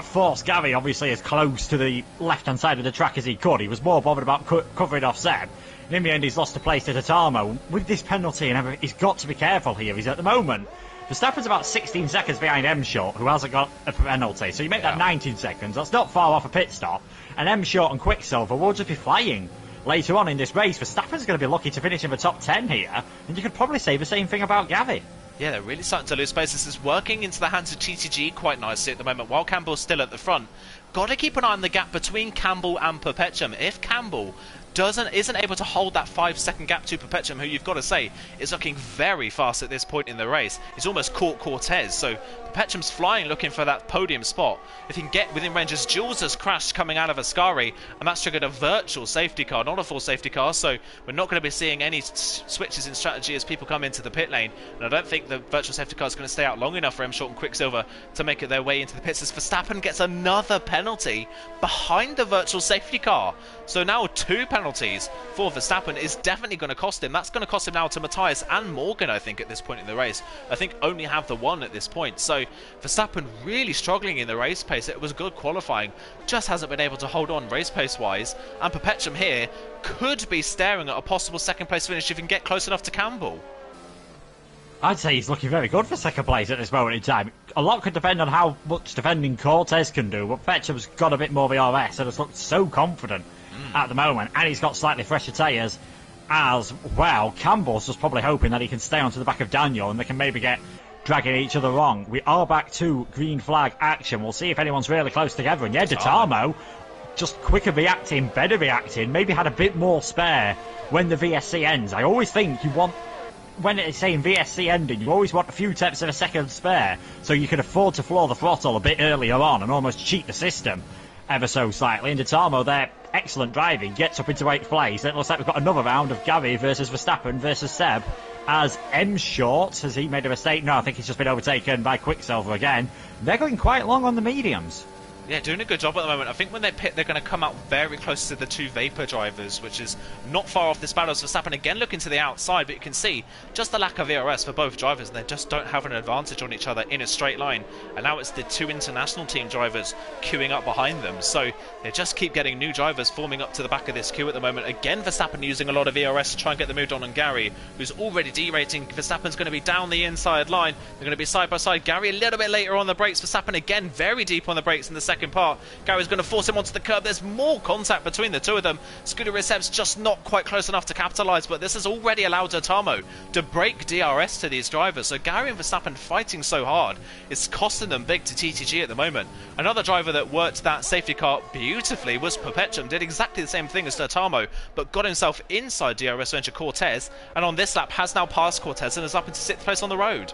force Gary obviously as close to the left-hand side of the track as he could. He was more bothered about covering off Seb. And in the end, he's lost a place to Dotamo. With this penalty and everything, he's got to be careful here. He's at the moment, Verstappen's about 16 seconds behind M-Short, who hasn't got a penalty. So you make that 19 seconds. That's not far off a pit stop. And M-Short and Quicksilver will just be flying later on in this race. Verstappen's going to be lucky to finish in the top 10 here. And you could probably say the same thing about Gavi. Yeah, they're really starting to lose space. This is working into the hands of TTG quite nicely at the moment, while Campbell's still at the front. Got to keep an eye on the gap between Campbell and Perpetuum. If Campbell isn't able to hold that 5-second gap to Perpetuum, who you've got to say is looking very fast at this point in the race. He's almost caught Cortez, so Perpetuum's flying looking for that podium spot. If he can get within range, as Jules has crashed coming out of Ascari, and that's triggered a virtual safety car, not a full safety car, so we're not going to be seeing any switches in strategy as people come into the pit lane, and I don't think the virtual safety car is going to stay out long enough for M-Short and Quicksilver to make it their way into the pits, as Verstappen gets another penalty behind the virtual safety car. So now 2 penalties for Verstappen is definitely going to cost him. That's going to cost him now to Matthias and Morgan, I think, at this point in the race. I think only have the 1 at this point. So Verstappen really struggling in the race pace. It was good qualifying, just hasn't been able to hold on race pace wise. And Perpetuum here could be staring at a possible second place finish if he can get close enough to Campbell. I'd say he's looking very good for second place at this moment in time. A lot could depend on how much defending Cortez can do, but Perpetuum's got a bit more VRS and has looked so confident at the moment, and he's got slightly fresher tyres as well. Campbell's just probably hoping that he can stay onto the back of Daniel and they can maybe get dragging each other wrong. We are back to green flag action. We'll see if anyone's really close together. And yeah, Dotamo just quicker reacting, better reacting, maybe had a bit more spare when the VSC ends. I always think you want, when it's saying VSC ending, you always want a few tenths of a second spare so you can afford to floor the throttle a bit earlier on and almost cheat the system ever so slightly. And Dotamo there, excellent driving, gets up into 8th place. It looks like we've got another round of Gary versus Verstappen versus Seb, as M-Short, has he made a mistake? No, I think he's just been overtaken by Quicksilver again. They're going quite long on the mediums. Yeah, doing a good job at the moment. I think when they pit, they're going to come out very close to the 2 Vapor drivers, which is not far off this battle. As Verstappen again looking to the outside, but you can see just the lack of ERS for both drivers, and they just don't have an advantage on each other in a straight line. And now it's the 2 international team drivers queuing up behind them, so they just keep getting new drivers forming up to the back of this queue at the moment. Again, Verstappen using a lot of ERS to try and get the move on Gary, who's already derating. Verstappen's going to be down the inside line. They're going to be side by side. Gary a little bit later on the brakes. Verstappen again very deep on the brakes in the second part. Gary's going to force him onto the curb. There's more contact between the 2 of them. Scooter Recev's just not quite close enough to capitalise, but this has already allowed Dotamo to break DRS to these drivers. So Gary and Verstappen fighting so hard, it's costing them big to TTG at the moment. Another driver that worked that safety car beautifully was Perpetuum. Did exactly the same thing as Dotamo, but got himself inside DRS venture Cortez, and on this lap has now passed Cortez and is up into 6th place on the road.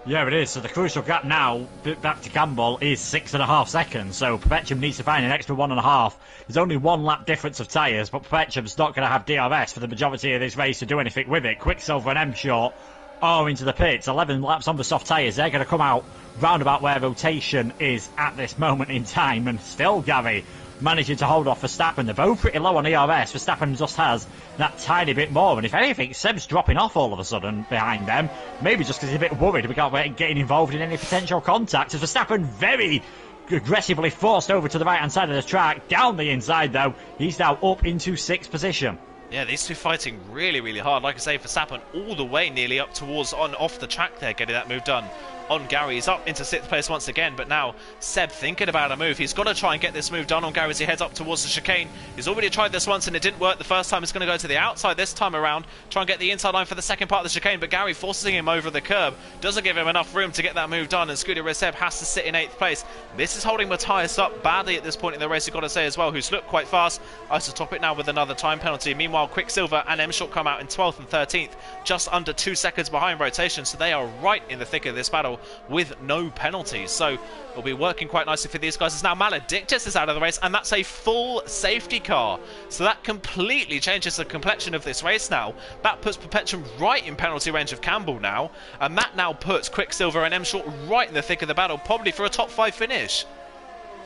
Yeah, it is. So the crucial gap now, back to Campbell, is 6.5 seconds. So Perpetuum needs to find an extra 1.5. There's only 1 lap difference of tyres, but Perpetuum's not going to have DRS for the majority of this race to do anything with it. Quicksilver and M-Short are into the pits. 11 laps on the soft tyres. They're going to come out round about where rotation is at this moment in time. And still Gary managing to hold off Verstappen. They're both pretty low on ERS. Verstappen just has that tiny bit more, and if anything, Seb's dropping off all of a sudden behind them, maybe just because he's a bit worried about getting involved in any potential contact, as Verstappen very aggressively forced over to the right hand side of the track. Down the inside though, he's now up into 6th position. Yeah, these two fighting really, really hard. Like I say, Verstappen all the way nearly up towards off the track there, getting that move done on Gary. He's up into 6th place once again, but now Seb thinking about a move. He's got to try and get this move done on Gary as he heads up towards the chicane. He's already tried this once and it didn't work the first time. He's going to go to the outside this time around, try and get the inside line for the second part of the chicane, but Gary forcing him over the curb. Doesn't give him enough room to get that move done, and Scooter Seb has to sit in 8th place. This is holding Matthias up badly at this point in the race, you've got to say as well, who's looked quite fast. Ice to top it now with another time penalty. Meanwhile, Quicksilver and M-Short come out in 12th and 13th, just under 2 seconds behind rotation, so they are right in the thick of this battle with no penalties. So it'll be working quite nicely for these guys. As now Maledictus is out of the race, and that's a full safety car. So that completely changes the complexion of this race now. That puts Perpetuum right in penalty range of Campbell now, and that now puts Quicksilver and M-Short right in the thick of the battle, probably for a top 5 finish.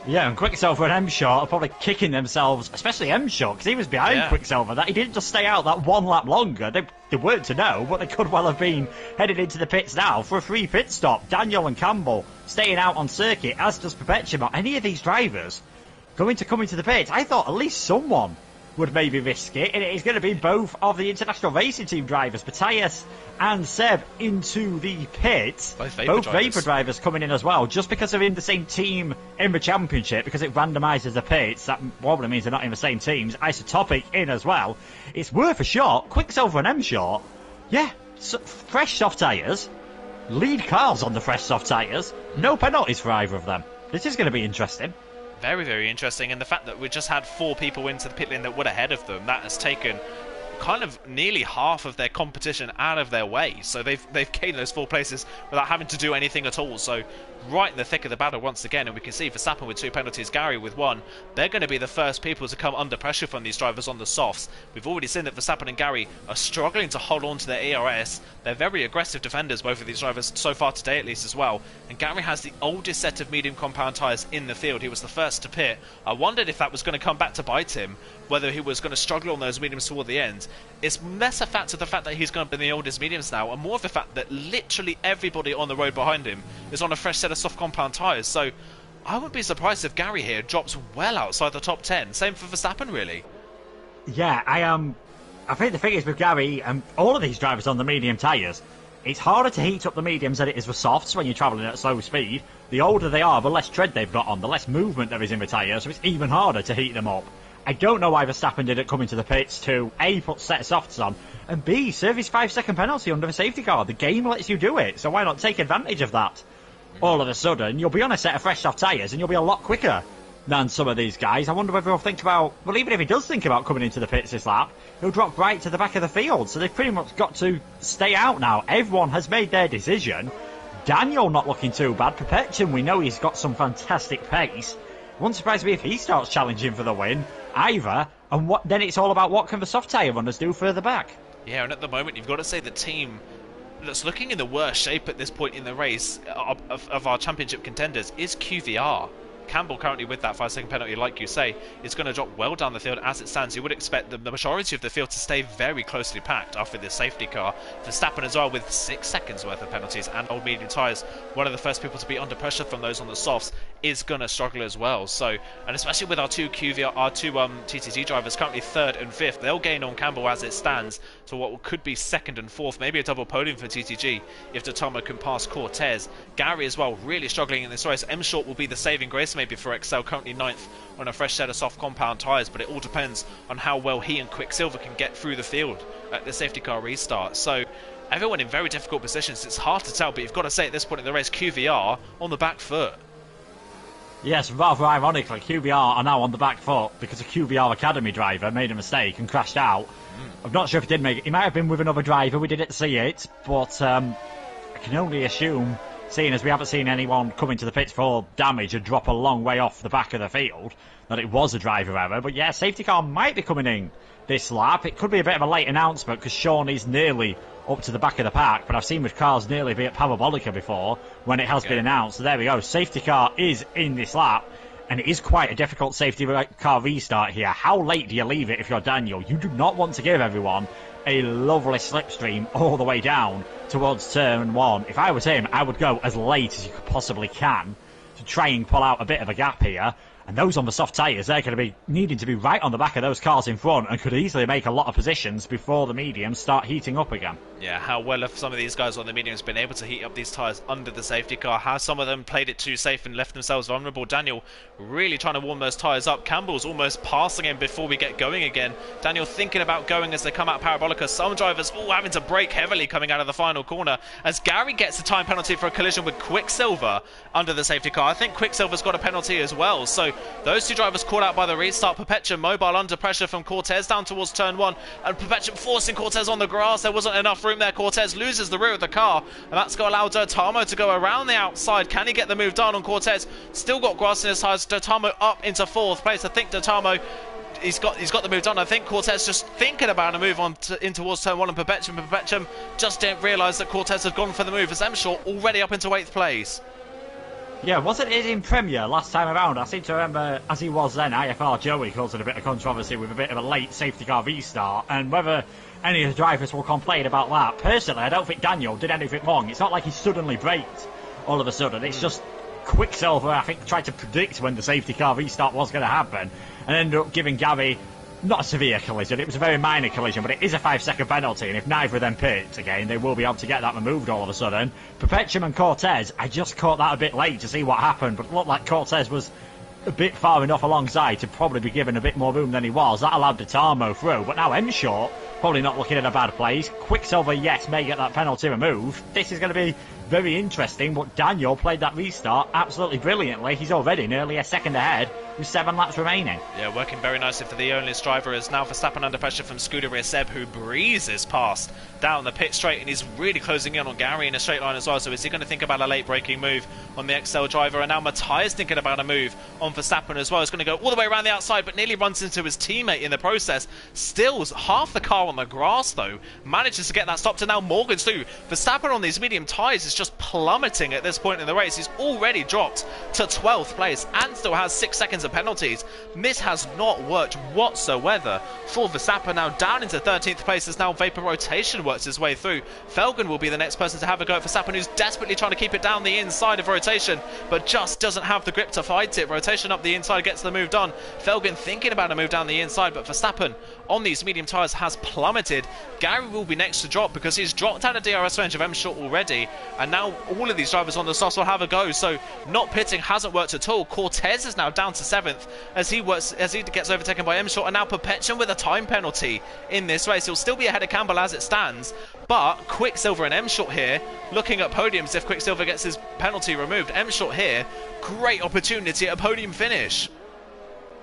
Yeah, and Quicksilver and M-Short are probably kicking themselves, especially M-Short, because he was behind Quicksilver, that he didn't just stay out that 1 lap longer. They weren't to know, but they could well have been headed into the pits now for a free pit stop. Daniel and Campbell staying out on circuit, as does Perpetuum. Any of these drivers going to come into the pits, I thought at least someone would maybe risk it, and it is going to be both of the International Racing Team drivers, Matthias and Seb, into the pits. Both Vapor drivers coming in as well, just because they're in the same team in the championship, because it randomises the pits. That probably means they're not in the same teams. Isotopic in as well. It's worth a shot. Quicksilver and M-Short, fresh soft tyres, lead cars on the fresh soft tyres, no penalties for either of them. This is going to be interesting. Very, very interesting, and the fact that we just had 4 people into the pit lane that were ahead of them, that has taken kind of nearly half of their competition out of their way. So they've gained those 4 places without having to do anything at all. So right in the thick of the battle once again, and we can see Verstappen with 2 penalties, Gary with 1. They're going to be the first people to come under pressure from these drivers on the softs. We've already seen that Verstappen and Gary are struggling to hold on to their ERS. They're very aggressive defenders, both of these drivers, so far today at least as well. And Gary has the oldest set of medium compound tyres in the field. He was the first to pit. I wondered if that was going to come back to bite him, whether he was going to struggle on those mediums toward the end. It's less a fact of the fact that he's going to be the oldest mediums now, and more of the fact that literally everybody on the road behind him is on a fresh set of soft compound tyres. So I wouldn't be surprised if Gary here drops well outside the top 10. Same for Verstappen, really. Yeah, I think the thing is with Gary and all of these drivers on the medium tyres, it's harder to heat up the mediums than it is for softs when you're travelling at slow speed. The older they are, the less tread they've got on, the less movement there is in the tyres, so it's even harder to heat them up. I don't know why Verstappen didn't come into the pits to A, put set of softs on, and B, serve his 5-second penalty under the safety car. The game lets you do it, so why not take advantage of that? All of a sudden, you'll be on a set of fresh soft tyres and you'll be a lot quicker than some of these guys. I wonder whether he'll think about, well, even if he does think about coming into the pits this lap, he'll drop right to the back of the field. So they've pretty much got to stay out now. Everyone has made their decision. Daniel not looking too bad. Perpetuum, we know he's got some fantastic pace. Wouldn't surprise me if he starts challenging for the win either. And then it's all about what can the soft tyre runners do further back. Yeah, and at the moment you've got to say the team that's looking in the worst shape at this point in the race of our championship contenders is QVR. Campbell currently with that 5-second penalty, like you say, is going to drop well down the field as it stands. You would expect the majority of the field to stay very closely packed after this safety car. Verstappen as well with 6 seconds worth of penalties and old medium tyres, one of the first people to be under pressure from those on the softs, is going to struggle as well. So, and especially with our two TTG drivers currently 3rd and 5th, they'll gain on Campbell as it stands to what could be 2nd and 4th, maybe a double podium for TTG if Totomo can pass Cortez. Gary as well really struggling in this race. M-Short will be the saving grace maybe for Excel, currently 9th on a fresh set of soft compound tyres, but it all depends on how well he and Quicksilver can get through the field at the safety car restart. So everyone in very difficult positions. It's hard to tell, but you've got to say at this point in the race, QVR on the back foot. Yes, rather ironically, QVR are now on the back foot because a QVR Academy driver made a mistake and crashed out. I'm not sure if he did make it. He might have been with another driver. We didn't see it, but I can only assume, seeing as we haven't seen anyone come into the pits for damage and drop a long way off the back of the field, that it was a driver error. But yeah, safety car might be coming in this lap. It could be a bit of a late announcement because Sean is nearly up to the back of the pack, but I've seen with cars nearly be at Parabolica before when it has been announced. So there we go. Safety car is in this lap. and it is quite a difficult safety car restart here. How late do you leave it if you're Daniel? You do not want to give everyone a lovely slipstream all the way down towards turn 1. If I was him, I would go as late as you possibly can to try and pull out a bit of a gap here. And those on the soft tyres, they're going to be needing to be right on the back of those cars in front and could easily make a lot of positions before the mediums start heating up again. Yeah, how well have some of these guys on the mediums been able to heat up these tyres under the safety car? How some of them played it too safe and left themselves vulnerable? Daniel really trying to warm those tyres up. Campbell's almost passing him before we get going again. Daniel thinking about going as they come out Parabolica. Some drivers all having to brake heavily coming out of the final corner as Gary gets a time penalty for a collision with Quicksilver under the safety car. I think Quicksilver's got a penalty as well. So those two drivers caught out by the restart. Perpetuum mobile under pressure from Cortez down towards turn 1, and Perpetuum forcing Cortez on the grass. There wasn't enough room there. Cortez loses the rear of the car, and that's going to allow Dertamo to go around the outside. Can he get the move done on Cortez? Still got grass in his tyres. Dertamo up into 4th place. I think Dertamo, he's got the move done. I think Cortez just thinking about a move on in towards turn 1, and Perpetuum just didn't realise that Cortez had gone for the move as Emshort already up into 8th place. Yeah, wasn't it in Premier last time around? I seem to remember, as he was then, IFR Joey caused a bit of controversy with a bit of a late safety car restart, and whether any of the drivers will complain about that. Personally, I don't think Daniel did anything wrong. It's not like he suddenly braked all of a sudden. It's just Quicksilver, I think, tried to predict when the safety car restart was going to happen, and ended up giving Gary not a severe collision. It was a very minor collision, but it is a 5-second penalty, and if neither of them pit again, they will be able to get that removed all of a sudden. Perpetuum and Cortez, I just caught that a bit late to see what happened, but it looked like Cortez was a bit far enough alongside to probably be given a bit more room than he was. That allowed Dertamo through, but now Emshort probably not looking at a bad place. Quicksilver, yes, may get that penalty removed. This is going to be very interesting, but Daniel played that restart absolutely brilliantly. He's already nearly a second ahead with 7 laps remaining. Yeah, working very nicely for the only driver is now Verstappen under pressure from Scuderia Seb, who breezes past down the pit straight, and he's really closing in on Gary in a straight line as well. So is he going to think about a late braking move on the XL driver? And now Matthias thinking about a move on Verstappen as well. He's going to go all the way around the outside, but nearly runs into his teammate in the process. Still half the car on the grass though, manages to get that stopped, and now Morgan's too. Verstappen on these medium tyres is just plummeting at this point in the race. He's already dropped to 12th place and still has 6 seconds of penalties. This has not worked whatsoever for Verstappen. Now down into 13th place as now Vapor Rotation works his way through. Felgen will be the next person to have a go at Verstappen, who's desperately trying to keep it down the inside of Rotation, but just doesn't have the grip to fight it. Rotation up the inside gets the move done. Felgen thinking about a move down the inside, but Verstappen on these medium tyres has plummeted. Gary will be next to drop because he's dropped out of DRS range of M-Short already, and now all of these drivers on the softs will have a go, so not pitting hasn't worked at all. Cortez is now down to 7th as he gets overtaken by M-Short, and now Perpetuum with a time penalty in this race. He'll still be ahead of Campbell as it stands, but Quicksilver and M-Short here looking at podiums if Quicksilver gets his penalty removed. M-Short here, great opportunity at a podium finish.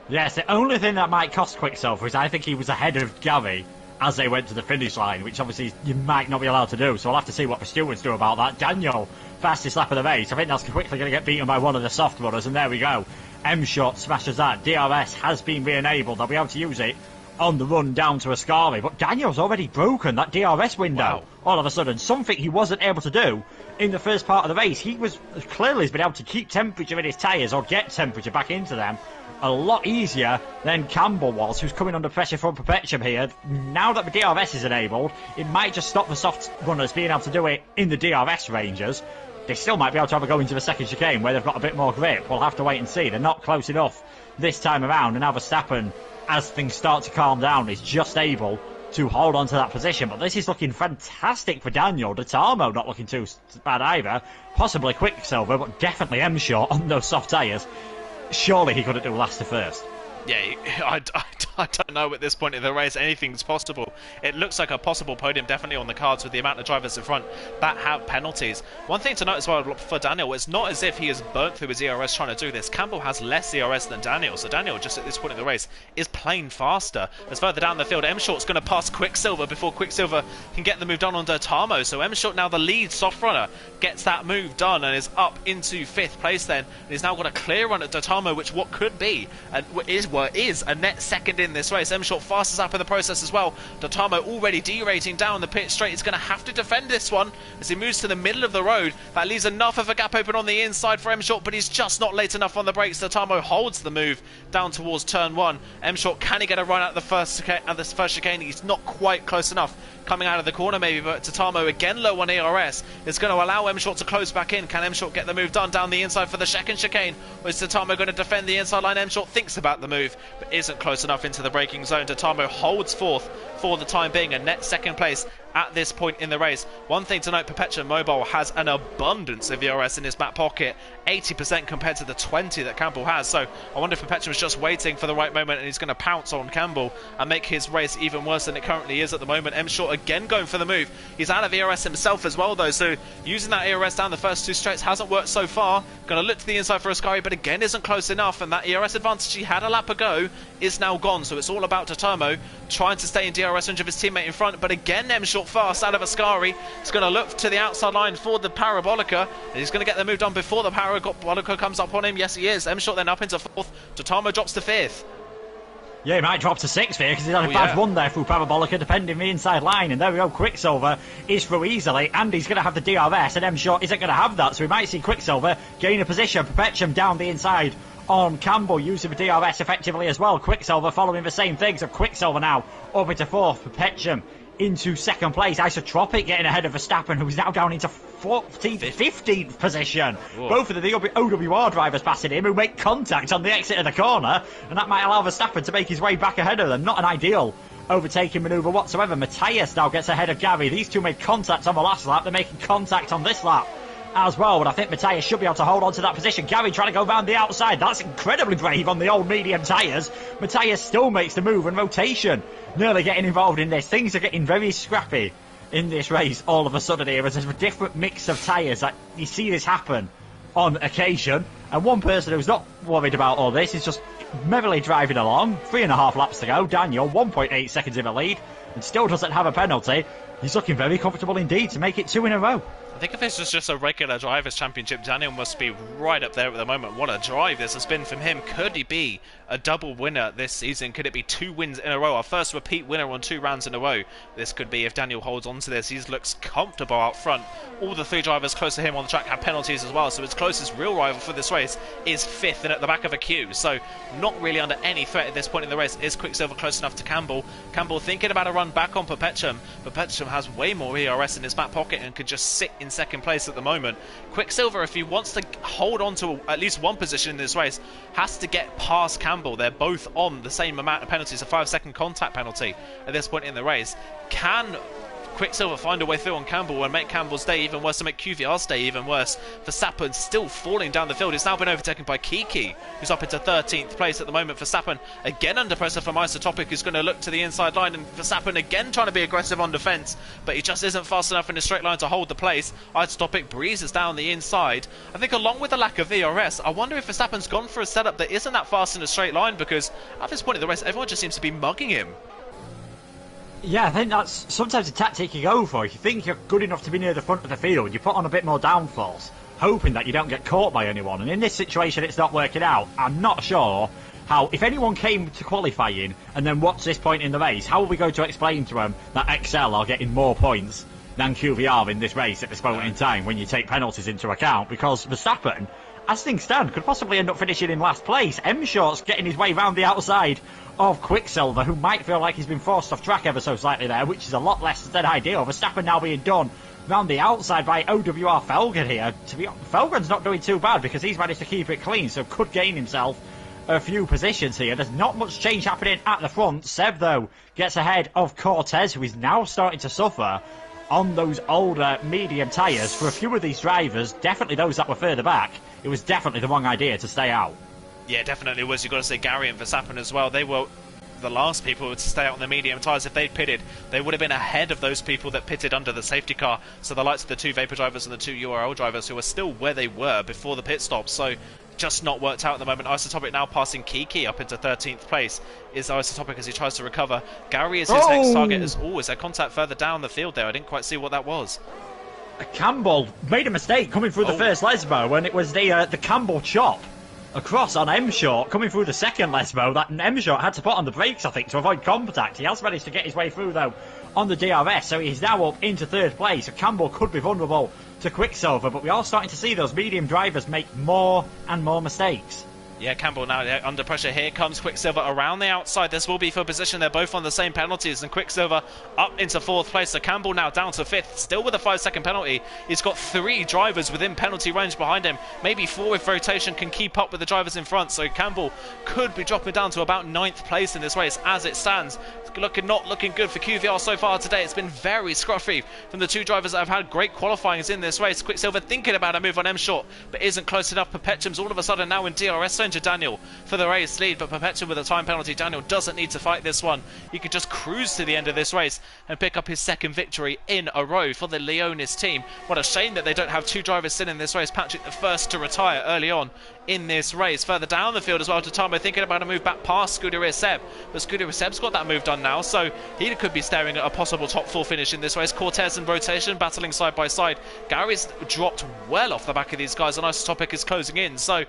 Yes, the only thing that might cost Quicksilver is I think he was ahead of Gary as they went to the finish line, which obviously you might not be allowed to do, so I'll have to see what the stewards do about that. Daniel, fastest lap of the race. I think that's quickly going to get beaten by one of the soft runners, and there we go. M-Short smashes that. DRS has been re-enabled. They'll be able to use it on the run down to Ascari, but Daniel's already broken that DRS window. Wow. All of a sudden, something he wasn't able to do in the first part of the race. He was clearly has been able to keep temperature in his tyres or get temperature back into them a lot easier than Campbell was, who's coming under pressure from Perpetuum here. Now that the DRS is enabled, it might just stop the soft runners being able to do it in the DRS ranges. They still might be able to have a go into the second chicane where they've got a bit more grip. We'll have to wait and see. They're not close enough this time around, and now Verstappen, as things start to calm down, is just able to hold on to that position. But this is looking fantastic for Daniel. Dertamo not looking too bad either. Possibly Quicksilver, but definitely M-Short on those soft tyres. Surely he couldn't do last to first. Yeah, I don't know at this point in the race. Anything's possible. It looks like a possible podium definitely on the cards with the amount of drivers in front that have penalties. One thing to note as well for Daniel, it's not as if he has burnt through his ERS trying to do this. Campbell has less ERS than Daniel, so Daniel just at this point in the race is playing faster. As further down the field, M-Short's going to pass Quicksilver before Quicksilver can get the move done on Dertamo. So M-Short, now the lead soft runner, gets that move done and is up into 5th place then. And he's now got a clear run at Dertamo, which what could be and is is a net second in this race. M-Short fastest up in the process as well. Dotamo already derating down the pit straight. He's going to have to defend this one as he moves to the middle of the road. That leaves enough of a gap open on the inside for M-Short, but he's just not late enough on the brakes. Dotamo holds the move down towards turn 1. M-Short, can he get a run at the first chicane? He's not quite close enough. Coming out of the corner maybe, but Dotamo again low on ERS is going to allow M-Short to close back in. Can M-Short get the move done down the inside for the second chicane? Or is Dotamo going to defend the inside line? M-Short thinks about the move, but isn't close enough into the braking zone. Dotamo holds fourth for the time being, a net second place at this point in the race. One thing to note, Perpetuum Mobile has an abundance of ERS in his back pocket, 80% compared to the 20 that Campbell has. So I wonder if Perpetuum is just waiting for the right moment and he's going to pounce on Campbell and make his race even worse than it currently is at the moment. M-Short again going for the move. He's out of ERS himself as well though, so using that ERS down the first two straights hasn't worked so far. Going to look to the inside for Ascari, but again isn't close enough, and that ERS advantage he had a lap ago is now gone. So it's all about Dotamo trying to stay in DRS range of his teammate in front, but again M-Short fast out of Ascari. He's going to look to the outside line for the Parabolica, and he's going to get the move done before the Parabolica comes up on him. Yes, he is. M-Short then up into fourth. Dotamo drops to fifth. Yeah, he might drop to sixth here because he's had a bad run there through Parabolica, defending the inside line. And there we go, Quicksilver is through easily, and he's going to have the DRS, and M-Short isn't going to have that. So we might see Quicksilver gain a position. Perpetuum down the inside on Campbell, using the DRS effectively as well. Quicksilver following the same thing. So Quicksilver now up into fourth. Perpetuum into second place. Isotropic getting ahead of Verstappen, who's now down into 15th position. Whoa. Both of the OWR drivers passing him, who make contact on the exit of the corner, and that might allow Verstappen to make his way back ahead of them. Not an ideal overtaking manoeuvre whatsoever. Matthias now gets ahead of Gary. These two made contact on the last lap. They're making contact on this lap as well, but I think Matthias should be able to hold on to that position. Gary trying to go round the outside. That's incredibly brave on the old medium tyres. Matthias still makes the move, and rotation nearly getting involved in this. Things are getting very scrappy in this race all of a sudden here, as there's a different mix of tyres. That you see this happen on occasion, and one person who's not worried about all this is just merrily driving along. 3.5 laps to go. Daniel 1.8 seconds in the lead and still doesn't have a penalty. He's looking very comfortable indeed to make it 2 in a row. I think if this was just a regular Drivers' Championship, Daniel must be right up there at the moment. What a drive this has been from him. Could he be a double winner this season? Could it be 2 wins in a row? Our first repeat winner on 2 rounds in a row. This could be if Daniel holds on to this. He looks comfortable out front. All the 3 drivers close to him on the track have penalties as well, so his closest real rival for this race is 5th and at the back of a queue. So not really under any threat at this point in the race. Is Quicksilver close enough to Campbell? Campbell thinking about a run back on Perpetuum. Perpetuum has way more ERS in his back pocket and could just sit in second place at the moment. Quicksilver, if he wants to hold on to at least one position in this race, has to get past Campbell. They're both on the same amount of penalties, a 5-second contact penalty at this point in the race. Can Quicksilver find a way through on Campbell and make Campbell's day even worse, to make QVR's day even worse? Verstappen still falling down the field. It's now been overtaken by Kiki, who's up into 13th place at the moment. Verstappen again under pressure from Isotopic, who's going to look to the inside line, and Verstappen again trying to be aggressive on defence, but he just isn't fast enough in a straight line to hold the place. Isotopic breezes down the inside. I think along with the lack of VRS, I wonder if Verstappen's gone for a setup that isn't that fast in a straight line, because at this point in the race everyone just seems to be mugging him. Yeah, I think that's sometimes a tactic you go for. If you think you're good enough to be near the front of the field, you put on a bit more downforce, hoping that you don't get caught by anyone. And in this situation, it's not working out. I'm not sure how, if anyone came to qualifying and then watched this point in the race, how are we going to explain to them that XL are getting more points than QVR in this race at this moment in time when you take penalties into account? Because Verstappen, as things stand, could possibly end up finishing in last place. M-Short's getting his way round the outside of Quicksilver, who might feel like he's been forced off track ever so slightly there, which is a lot less than ideal. Verstappen now being done round the outside by OWR Felgen here. Felgen's not doing too bad because he's managed to keep it clean, so could gain himself a few positions here. There's not much change happening at the front. Seb, though, gets ahead of Cortez, who is now starting to suffer on those older medium tyres. For a few of these drivers, definitely those that were further back, it was definitely the wrong idea to stay out. Yeah, definitely was. You've got to say Gary and Verstappen as well. They were the last people to stay out on the medium tyres. If they'd pitted, they would have been ahead of those people that pitted under the safety car. So the likes of the 2 Vapor drivers and the 2 URL drivers, who are still where they were before the pit stop. So just not worked out at the moment. Isotopic now passing Kiki up into 13th place. Is Isotopic as he tries to recover. Gary is his next target. As always, a contact further down the field there. I didn't quite see what that was. Campbell made a mistake coming through the first Lesbo when it was the Campbell chop across on M-Short, coming through the second Lesbo. That M-Short had to put on the brakes, I think, to avoid contact. He has managed to get his way through, though, on the DRS, so he's now up into third place. So Campbell could be vulnerable to Quicksilver, but we are starting to see those medium drivers make more and more mistakes. Yeah, Campbell now under pressure. Here comes Quicksilver around the outside. This will be for position. They're both on the same penalties, and Quicksilver up into fourth place. So Campbell now down to fifth, still with a 5-second penalty. He's got 3 drivers within penalty range behind him. Maybe 4 if rotation can keep up with the drivers in front. So Campbell could be dropping down to about 9th place in this race as it stands. Not looking good for QVR so far today. It's been very scruffy from the 2 drivers that have had great qualifyings in this race. Quicksilver thinking about a move on M-Short, but isn't close enough. Perpetuum's all of a sudden now in DRS zone to Daniel for the race lead, but Perpetuum with a time penalty. Daniel doesn't need to fight this one. He could just cruise to the end of this race and pick up his 2nd victory in a row for the Leonis team. What a shame that they don't have 2 drivers still in this race. Patrick the first to retire early on in this race. Further down the field as well, Tatamo thinking about a move back past Scuderia Seb, but Scuderia Seb's got that move done now, so he could be staring at a possible top 4 finish in this race. Cortez and rotation battling side by side. Gary's dropped well off the back of these guys, and Isotopic is closing in, so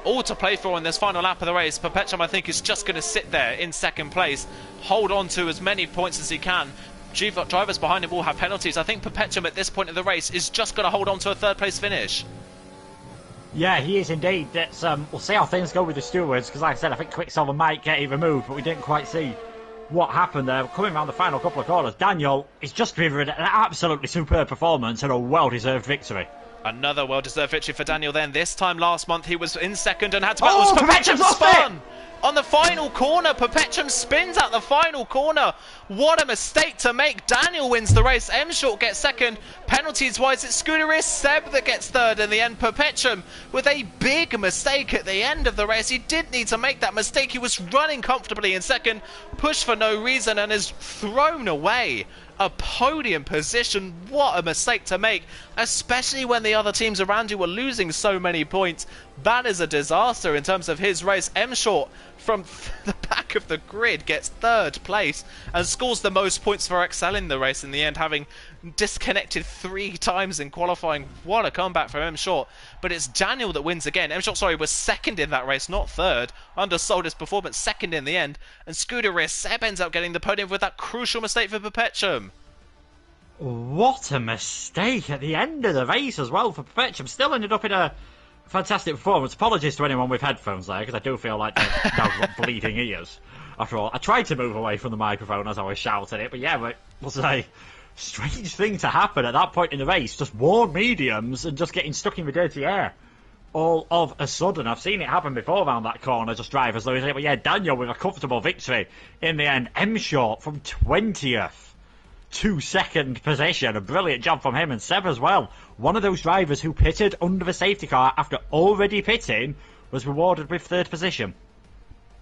all to play for in this final lap of the race. Perpetuum, I think, is just going to sit there in 2nd place, hold on to as many points as he can. Drivers behind him will have penalties. I think Perpetuum at this point in the race is just going to hold on to a 3rd place finish. Yeah, he is indeed. We'll see how things go with the stewards, because like I said, I think Quicksilver might get it removed, but we didn't quite see what happened there. Coming around the final couple of corners, Daniel is just delivering an absolutely superb performance and a well-deserved victory. Another well-deserved victory for Daniel then. This time last month he was in 2nd and had to... Oh, Perpetuum spun! On the final corner, Perpetuum spins out the final corner. What a mistake to make. Daniel wins the race. M-Short gets 2nd. Penalties-wise, it's Scuderia Seb that gets 3rd in the end. Perpetuum with a big mistake at the end of the race. He did need to make that mistake. He was running comfortably in 2nd, pushed for no reason, and is thrown away a podium position. What a mistake to make, especially when the other teams around you were losing so many points. That is a disaster in terms of his race. M-Short from the back of the grid gets 3rd place and scores the most points for Excel in the race in the end, having disconnected 3 times in qualifying. What a comeback from M-Short. But it's Daniel that wins again. M-Short, sorry, was 2nd in that race, not 3rd. Undersold his performance, 2nd in the end. And Scuderia Seb ends up getting the podium with that crucial mistake for Perpetuum. What a mistake at the end of the race as well for Perpetuum. Still ended up in a fantastic performance. Apologies to anyone with headphones there, because I do feel like they've now got bleeding ears. After all, I tried to move away from the microphone as I was shouting it, but yeah, it was a strange thing to happen at that point in the race. Just warm mediums and just getting stuck in the dirty air all of a sudden. I've seen it happen before around that corner, just drivers losing it. But yeah, Daniel with a comfortable victory in the end. M-Short from 20th to 2nd position. A brilliant job from him, and Seb as well. One of those drivers who pitted under the safety car after already pitting was rewarded with 3rd position.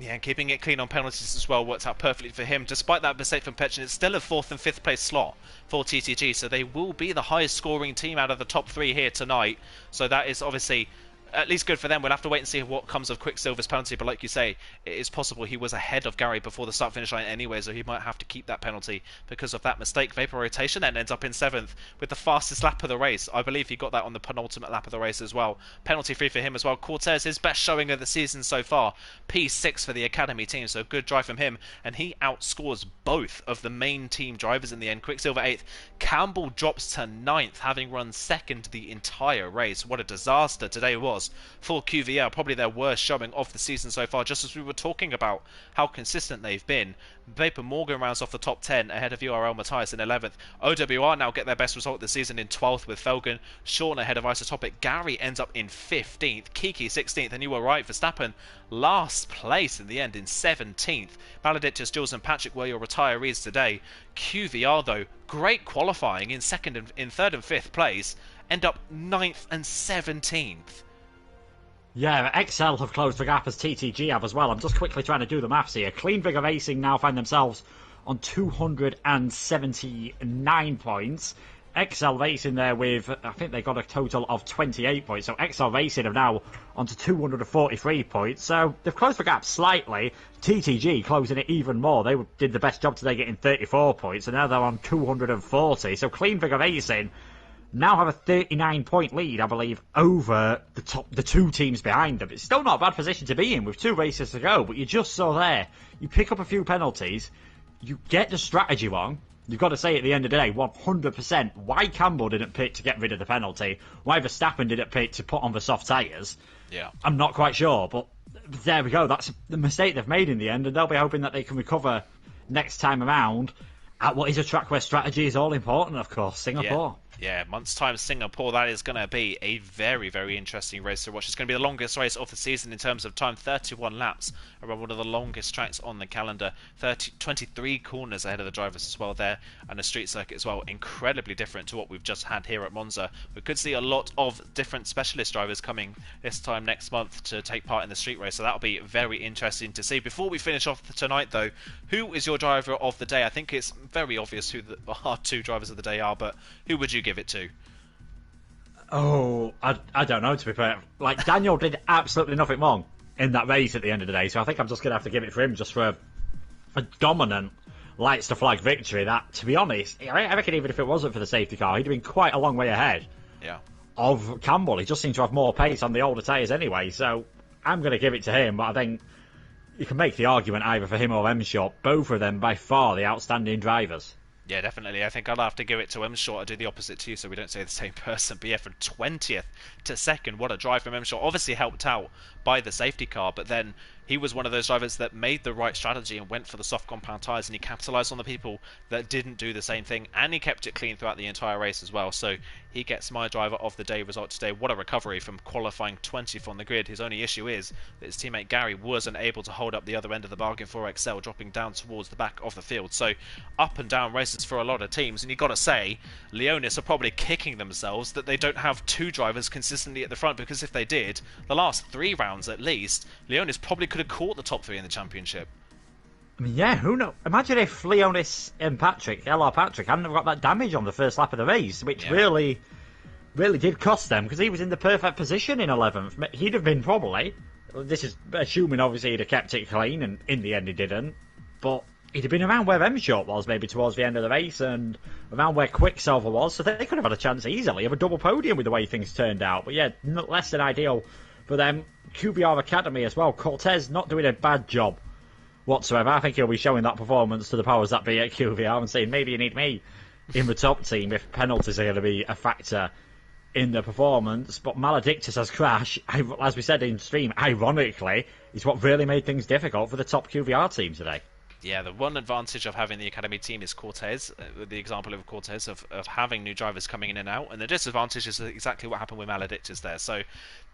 Yeah, and keeping it clean on penalties as well worked out perfectly for him. Despite that mistake from Petchin, it's still a 4th and 5th place slot for TTG, so they will be the highest scoring team out of the top 3 here tonight. So that is obviously at least good for them. We'll have to wait and see what comes of Quicksilver's penalty, but like you say, it is possible he was ahead of Gary before the start-finish line anyway, so he might have to keep that penalty because of that mistake. Vapor Rotation then ends up in 7th with the fastest lap of the race. I believe he got that on the penultimate lap of the race as well. Penalty-free for him as well. Cortez, his best showing of the season so far. P6 for the Academy team, so good drive from him, and he outscores both of the main team drivers in the end. Quicksilver 8th. Campbell drops to 9th, having run 2nd the entire race. What a disaster today was for QVR, probably their worst showing of the season so far, just as we were talking about how consistent they've been. Vapor Morgan rounds off the top 10 ahead of URL Matthias in 11th. OWR now get their best result this season in 12th with Felgen. Sean ahead of Isotopic. Gary ends up in 15th. Kiki 16th, and you were right, Verstappen last place in the end in 17th. Maledictus, Jules and Patrick were your retirees today. QVR though, great qualifying in 2nd and in 3rd and 5th place, end up 9th and 17th. Yeah, XL have closed the gap as TTG have as well. I'm just quickly trying to do the maths here. Clean Vigor Racing now find themselves on 279 points. XL Racing there with, I think they got a total of 28 points. So XL Racing are now on to 243 points. So they've closed the gap slightly. TTG closing it even more. They did the best job today getting 34 points. And now they're on 240. So Clean Vigor Racing now have a 39-point lead, I believe, over the two teams behind them. It's still not a bad position to be in with 2 races to go, but you're just so there. You pick up a few penalties, you get the strategy wrong. You've got to say at the end of the day, 100%, why Campbell didn't pit to get rid of the penalty, why Verstappen didn't pit to put on the soft tyres, I'm not quite sure, but there we go. That's the mistake they've made in the end, and they'll be hoping that they can recover next time around at what is a track where strategy is all important, of course, Singapore. Yeah, month's time, Singapore. That is going to be a very, very interesting race to watch. It's going to be the longest race of the season in terms of time, 31 laps around one of the longest tracks on the calendar. 23 corners ahead of the drivers as well there, and a street circuit as well. Incredibly different to what we've just had here at Monza. We could see a lot of different specialist drivers coming this time next month to take part in the street race, so that'll be very interesting to see. Before we finish off tonight, though, who is your driver of the day? I think it's very obvious who our 2 drivers of the day are, but who would you give it to? Oh, I don't know, to be fair. Like, Daniel did absolutely nothing wrong in that race at the end of the day, so I think I'm just going to have to give it for him just for a dominant lights to flag victory that, to be honest, I reckon even if it wasn't for the safety car, he'd have been quite a long way ahead of Campbell. He just seemed to have more pace on the older tyres anyway, so I'm going to give it to him, but I think you can make the argument either for him or M-Shot, both of them by far the outstanding drivers. Yeah, definitely. I think I'll have to give it to M-Shot. I do the opposite to you, so we don't say the same person. But yeah, from 20th to 2nd, what a drive from M-Shot. Obviously helped out by the safety car, but then he was one of those drivers that made the right strategy and went for the soft compound tyres, and he capitalised on the people that didn't do the same thing, and he kept it clean throughout the entire race as well. So he gets my driver of the day result today. What a recovery from qualifying 20th on the grid. His only issue is that his teammate Gary wasn't able to hold up the other end of the bargain for Excel, dropping down towards the back of the field. So up and down races for a lot of teams, and you've got to say Leonis are probably kicking themselves that they don't have 2 drivers consistently at the front, because if they did, the last 3 rounds at least, Leonis probably could have caught the top 3 in the championship. I mean, yeah, who knows? Imagine if Leonis and LR Patrick, hadn't have got that damage on the first lap of the race, which really did cost them, because he was in the perfect position in 11th. He'd have been probably, this is assuming obviously he'd have kept it clean, and in the end he didn't, but he'd have been around where M-Short was maybe towards the end of the race, and around where Quicksilver was, so they could have had a chance easily of a double podium with the way things turned out. But yeah, less than ideal for them. QBR Academy as well, Cortez not doing a bad job whatsoever. I think he'll be showing that performance to the powers that be at QVR and saying, maybe you need me in the top team if penalties are going to be a factor in the performance. But Maledictus as Crash, as we said in stream, ironically, is what really made things difficult for the top QVR team today. Yeah, the one advantage of having the academy team is Cortez, the example of Cortez, of having new drivers coming in and out, and the disadvantage is exactly what happened with Maledictus there. So,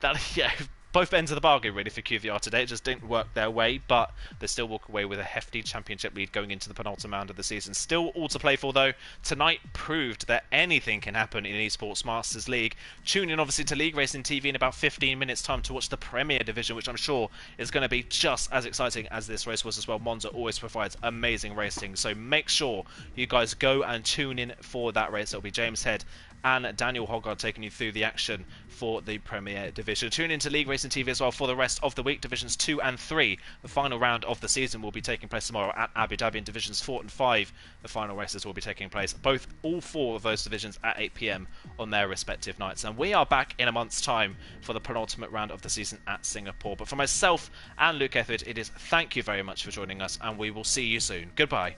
that, yeah, both ends of the bargain really for QVR today. It just didn't work their way, but they still walk away with a hefty championship lead going into the penultimate round of the season. Still all to play for though. Tonight proved that anything can happen in Esports Masters League. Tune in obviously to League Racing TV in about 15 minutes time to watch the Premier Division, which I'm sure is going to be just as exciting as this race was as well. Monza always provides amazing racing, so make sure you guys go and tune in for that race. It'll be James Head and Daniel Hoggard taking you through the action for the Premier Division. Tune into League Racing TV as well for the rest of the week. Divisions 2 and 3, the final round of the season, will be taking place tomorrow at Abu Dhabi. In Divisions 4 and 5, the final races will be taking place, all 4 of those divisions at 8 PM on their respective nights. And we are back in a month's time for the penultimate round of the season at Singapore. But for myself and Luke Etheridge, it is thank you very much for joining us, and we will see you soon. Goodbye.